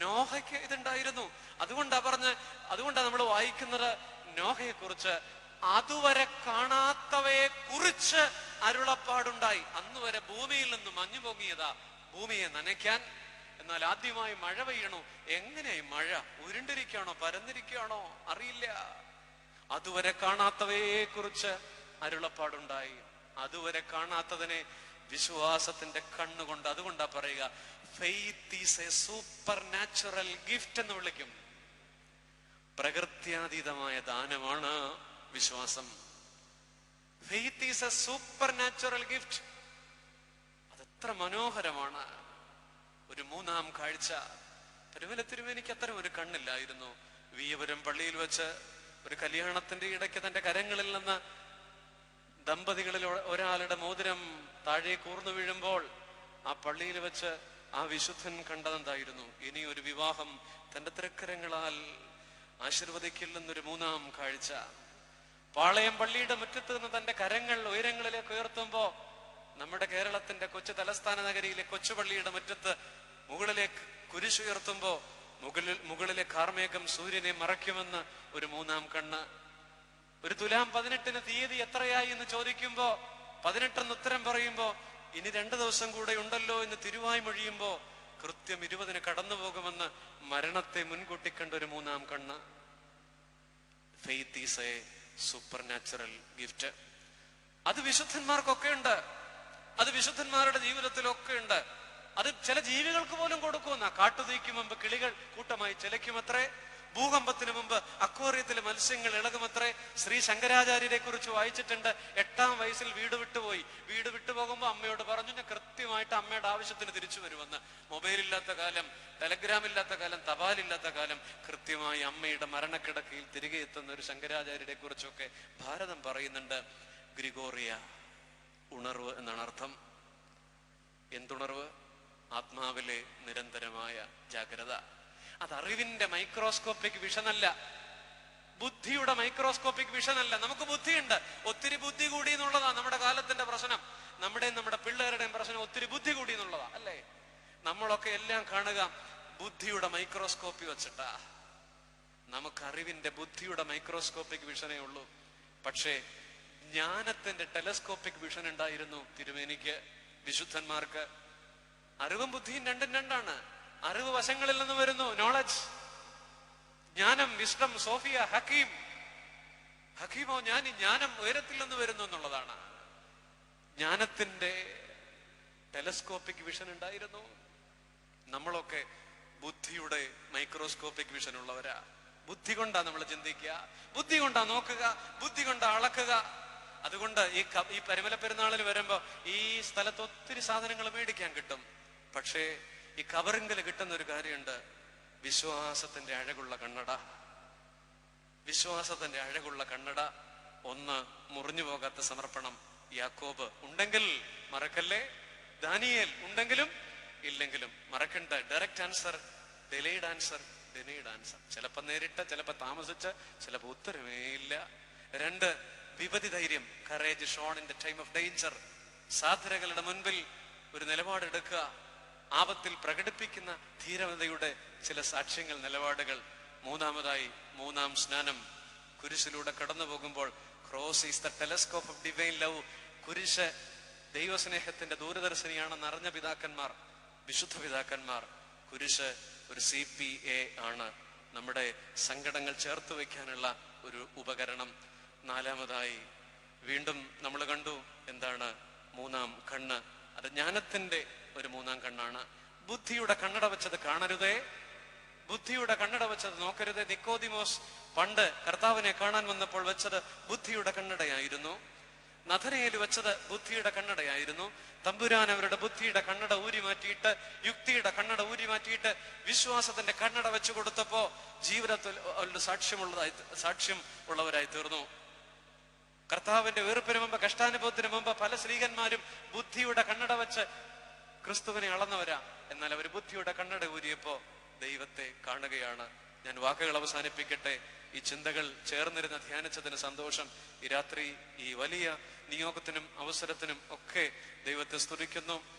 നോഹയ്ക്ക് ഇതുണ്ടായിരുന്നു. അതുകൊണ്ടാ നമ്മൾ വായിക്കുന്നത് നോഹയെ കുറിച്ച്, അതുവരെ കാണാത്തവയെ കുറിച്ച് അരുളപ്പാടുണ്ടായി. അന്നുവരെ ഭൂമിയിൽ നിന്ന് മഞ്ഞു പൊങ്ങിയതാ ഭൂമിയെ നനയ്ക്കാൻ. എന്നാൽ ആദ്യമായി മഴ പെയ്യണോ? എങ്ങനെയായി മഴ? ഉരുണ്ടിരിക്കുകയാണോ, പരന്നിരിക്കുകയാണോ? അറിയില്ല. അതുവരെ കാണാത്തവയെ കുറിച്ച് അരുളപ്പാടുണ്ടായി. അതുവരെ കാണാത്തതിനെ വിശ്വാസത്തിന്റെ കണ്ണുകൊണ്ട്, അതുകൊണ്ടാ പറയുക faith is A super natural gift എന്ന് വിളിക്കും. പ്രകൃത്യാതീതമായ ദാനമാണ് വിശ്വാസം. Faith is A super natural gift. അതെത്ര മനോഹരമാണ്. ഒരു 3-ാം കാഴ്ച. പെരുവല തിരുമേനിക്ക് അത്തരം ഒരു കണ്ണില്ലായിരുന്നു. വീയപുരം പള്ളിയിൽ വെച്ച് ഒരു കല്യാണത്തിന്റെ ഇടയ്ക്ക് തന്റെ കരങ്ങളിൽ നിന്ന് ദമ്പതികളിൽ ഒരാളുടെ മോതിരം താഴെ കൂർന്നു വീഴുമ്പോൾ ആ പള്ളിയിൽ വെച്ച് ആ വിശുദ്ധൻ കണ്ടതെന്തായിരുന്നു? ഇനി ഒരു വിവാഹം തന്റെ തൃക്കരങ്ങളാൽ ആശീർവദിക്കില്ലെന്നൊരു 3-ാം കാഴ്ച. പാളയം പള്ളിയുടെ മുറ്റത്ത് നിന്ന് തന്റെ കരങ്ങൾ ഉയരങ്ങളിലേക്ക് ഉയർത്തുമ്പോ നമ്മുടെ കേരളത്തിന്റെ കൊച്ചു തലസ്ഥാന നഗരിയിലെ കൊച്ചുപള്ളിയുടെ മുറ്റത്ത് മുകളിലേക്ക് കുരിശുയർത്തുമ്പോ മുകളിലെ കാർമേഘം സൂര്യനെ മറയ്ക്കുമെന്ന് ഒരു 3-ാം കണ്ണ്. ഒരു തുലാം 18 തീയതി എത്രയായി എന്ന് ചോദിക്കുമ്പോ 18 ഉത്തരം പറയുമ്പോ ഇനി 2 ദിവസം കൂടെ ഉണ്ടല്ലോ എന്ന് തിരുവായി മൊഴിയുമ്പോ കൃത്യം 20 കടന്നു പോകുമെന്ന് മരണത്തെ മുൻകൂട്ടി കണ്ട ഒരു 3-ാം കണ്ണ്. Faith is A super natural gift. അത് വിശുദ്ധന്മാർക്കൊക്കെ ഉണ്ട്. അത് വിശുദ്ധന്മാരുടെ ജീവിതത്തിലൊക്കെ ഉണ്ട്. അത് ചില ജീവികൾക്ക് പോലും കൊടുക്കുന്ന. കാട്ടുതീക്ക് മുമ്പ് കിളികൾ കൂട്ടമായി ചിലയ്ക്കുമത്രേ. ഭൂകമ്പത്തിന് മുമ്പ് അക്വേറിയത്തിലെ മത്സ്യങ്ങൾ ഇളകുമത്രേ. ശ്രീ ശങ്കരാചാര്യരെ കുറിച്ച് വായിച്ചിട്ടുണ്ട്. 8-ാം വയസ്സിൽ വീട് വിട്ടുപോയി. വീട് വിട്ടുപോകുമ്പോ അമ്മയോട് പറഞ്ഞു, ഞാൻ കൃത്യമായിട്ട് അമ്മയുടെ ആവശ്യത്തിന് തിരിച്ചു വരുമെന്ന്. മൊബൈൽ ഇല്ലാത്ത കാലം, ടെലഗ്രാം ഇല്ലാത്ത കാലം, തപാലില്ലാത്ത കാലം കൃത്യമായി അമ്മയുടെ മരണക്കിടക്കയിൽ തിരികെ എത്തുന്ന ഒരു ശങ്കരാചാര്യരെ കുറിച്ചൊക്കെ ഭാരതം പറയുന്നുണ്ട്. ഗ്രിഗോറിയ, ഉണർവ് എന്നാണ് അർത്ഥം. എന്തുണർവ്? ആത്മാവിലെ നിരന്തരമായ ജാഗ്രത. അത് അറിവിന്റെ മൈക്രോസ്കോപ്പിക് വിഷനല്ല, ബുദ്ധിയുടെ മൈക്രോസ്കോപ്പിക് വിഷനല്ല. നമുക്ക് ബുദ്ധിയുണ്ട്, ഒത്തിരി ബുദ്ധി കൂടി എന്നുള്ളതാ നമ്മുടെ കാലത്തിന്റെ പ്രശ്നം. നമ്മുടെ പിള്ളേരുടെയും പ്രശ്നം ഒത്തിരി ബുദ്ധി കൂടി എന്നുള്ളതാ അല്ലേ? നമ്മളൊക്കെ എല്ലാം കാണുക ബുദ്ധിയുടെ മൈക്രോസ്കോപ്പി വെച്ചിട്ടാ. നമുക്ക് അറിവിന്റെ ബുദ്ധിയുടെ മൈക്രോസ്കോപ്പിക് വിഷനേ ഉള്ളൂ. പക്ഷേ ജ്ഞാനത്തിന്റെ ടെലസ്കോപ്പിക് വിഷൻ ഉണ്ടായിരുന്നു തിരുമേനിക്ക്, വിശുദ്ധന്മാർക്ക്. അറിവും ബുദ്ധിയും രണ്ടും രണ്ടാണ്. അറിവ് വശങ്ങളിൽ നിന്ന് വരുന്നു, നോളജ്, ജ്ഞാനം, വിസ്ഡം, സോഫിയ, ഹക്കീം. ഹക്കീമോ ജ്ഞാനി, ജ്ഞാനം ഉയരത്തിൽ നിന്ന് വരുന്നു എന്നുള്ളതാണ്. ജ്ഞാനത്തിന്റെ ടെലസ്കോപ്പിക് വിഷൻ ഉണ്ടായിരുന്നു. നമ്മളൊക്കെ ബുദ്ധിയുടെ മൈക്രോസ്കോപ്പിക് വിഷൻ ഉള്ളവരാ. ബുദ്ധി കൊണ്ടാ നമ്മൾ ചിന്തിക്കുക, ബുദ്ധി കൊണ്ടാ നോക്കുക, ബുദ്ധി കൊണ്ടാ അളക്കുക. അതുകൊണ്ട് ഈ പരിമല പെരുന്നാളിൽ വരുമ്പോ ഈ സ്ഥലത്ത് ഒത്തിരി സാധനങ്ങൾ മേടിക്കാൻ കിട്ടും. പക്ഷേ ഈ കവറിങ്കല് കിട്ടുന്ന ഒരു കാര്യമുണ്ട്, വിശ്വാസത്തിന്റെ അഴകുള്ള കണ്ണട. വിശ്വാസത്തിന്റെ അഴകുള്ള കണ്ണട. ഒന്ന്, മുറിഞ്ഞു പോകാത്ത സമർപ്പണം. യാക്കോബ് ഉണ്ടെങ്കിൽ മറക്കല്ലേ, ദാനിയേൽ ഉണ്ടെങ്കിലും ഇല്ലെങ്കിലും മറക്കണ്ട. Direct answer, delayed answer, denied answer. ചിലപ്പോ നേരിട്ട്, ചിലപ്പോ താമസിച്ച്, ചിലപ്പോ ഉത്തരമേ ഇല്ല. 2, വിപതി ധൈര്യം, courage shown in the time of danger. സാധനങ്ങളുടെ മുൻപിൽ ഒരു നിലപാടെടുക്കുക, ആപത്തിൽ പ്രകടിപ്പിക്കുന്ന ധീരതയുടെ ചില സാക്ഷ്യങ്ങൾ, നിലപാടുകൾ. 3-ാമതായി 3-ാം സ്നാനം. കുരിശിലൂടെ കടന്നു പോകുമ്പോൾ cross is the telescope of divine love. കുരിശ് ദൈവസ്നേഹത്തിന്റെ ദൂരദർശിനിയാണെന്ന് അറിഞ്ഞ പിതാക്കന്മാർ, വിശുദ്ധ പിതാക്കന്മാർ. കുരിശ് ഒരു CPA ആണ്, നമ്മുടെ സങ്കടങ്ങൾ ചേർത്ത് വയ്ക്കാനുള്ള ഒരു ഉപകരണം. 4-ാമതായി വീണ്ടും നമ്മൾ കണ്ടു എന്താണ്? 3-ാം കണ്ണ്. അത് ജ്ഞാനത്തിന്റെ ഒരു 3-ാം കണ്ണാണ്. ബുദ്ധിയുടെ കണ്ണട വെച്ചത് കാണരുതേ, ബുദ്ധിയുടെ കണ്ണട വെച്ചത് നോക്കരുത്. നിക്കോദിമോസ് പണ്ട് കർത്താവിനെ കാണാൻ വന്നപ്പോൾ വെച്ചത് ബുദ്ധിയുടെ കണ്ണടയായിരുന്നു. നഥനയേൽ വെച്ചത് ബുദ്ധിയുടെ കണ്ണടയായിരുന്നു. തമ്പുരാൻ അവരുടെ ബുദ്ധിയുടെ കണ്ണട ഊരി മാറ്റിയിട്ട്, യുക്തിയുടെ കണ്ണട ഊരി മാറ്റിയിട്ട് വിശ്വാസത്തിന്റെ കണ്ണട വെച്ചു കൊടുത്തപ്പോ ജീവിതത്തിൽ അവരുടെ സാക്ഷ്യം ഉള്ളവരായി തീർന്നു. കർത്താവിന്റെ വെറുപ്പിന് മുമ്പ്, കഷ്ടാനുഭവത്തിന് മുമ്പ് പല സ്ത്രീകന്മാരും ബുദ്ധിയുടെ കണ്ണട വെച്ച് ക്രിസ്തുവിനെ അളന്നവരാ. എന്നാൽ അവർ ബുദ്ധിയുടെ കണ്ണട ഊരിയപ്പോ ദൈവത്തെ കാണുകയാണ്. ഞാൻ വാക്കുകൾ അവസാനിപ്പിക്കട്ടെ. ഈ ചിന്തകൾ ചേർന്നിരുന്ന് ധ്യാനിച്ചതിന് സന്തോഷം. ഈ രാത്രി ഈ വലിയ നിയോഗത്തിനും അവസരത്തിനും ഒക്കെ ദൈവത്തെ സ്തുതിക്കുന്നു.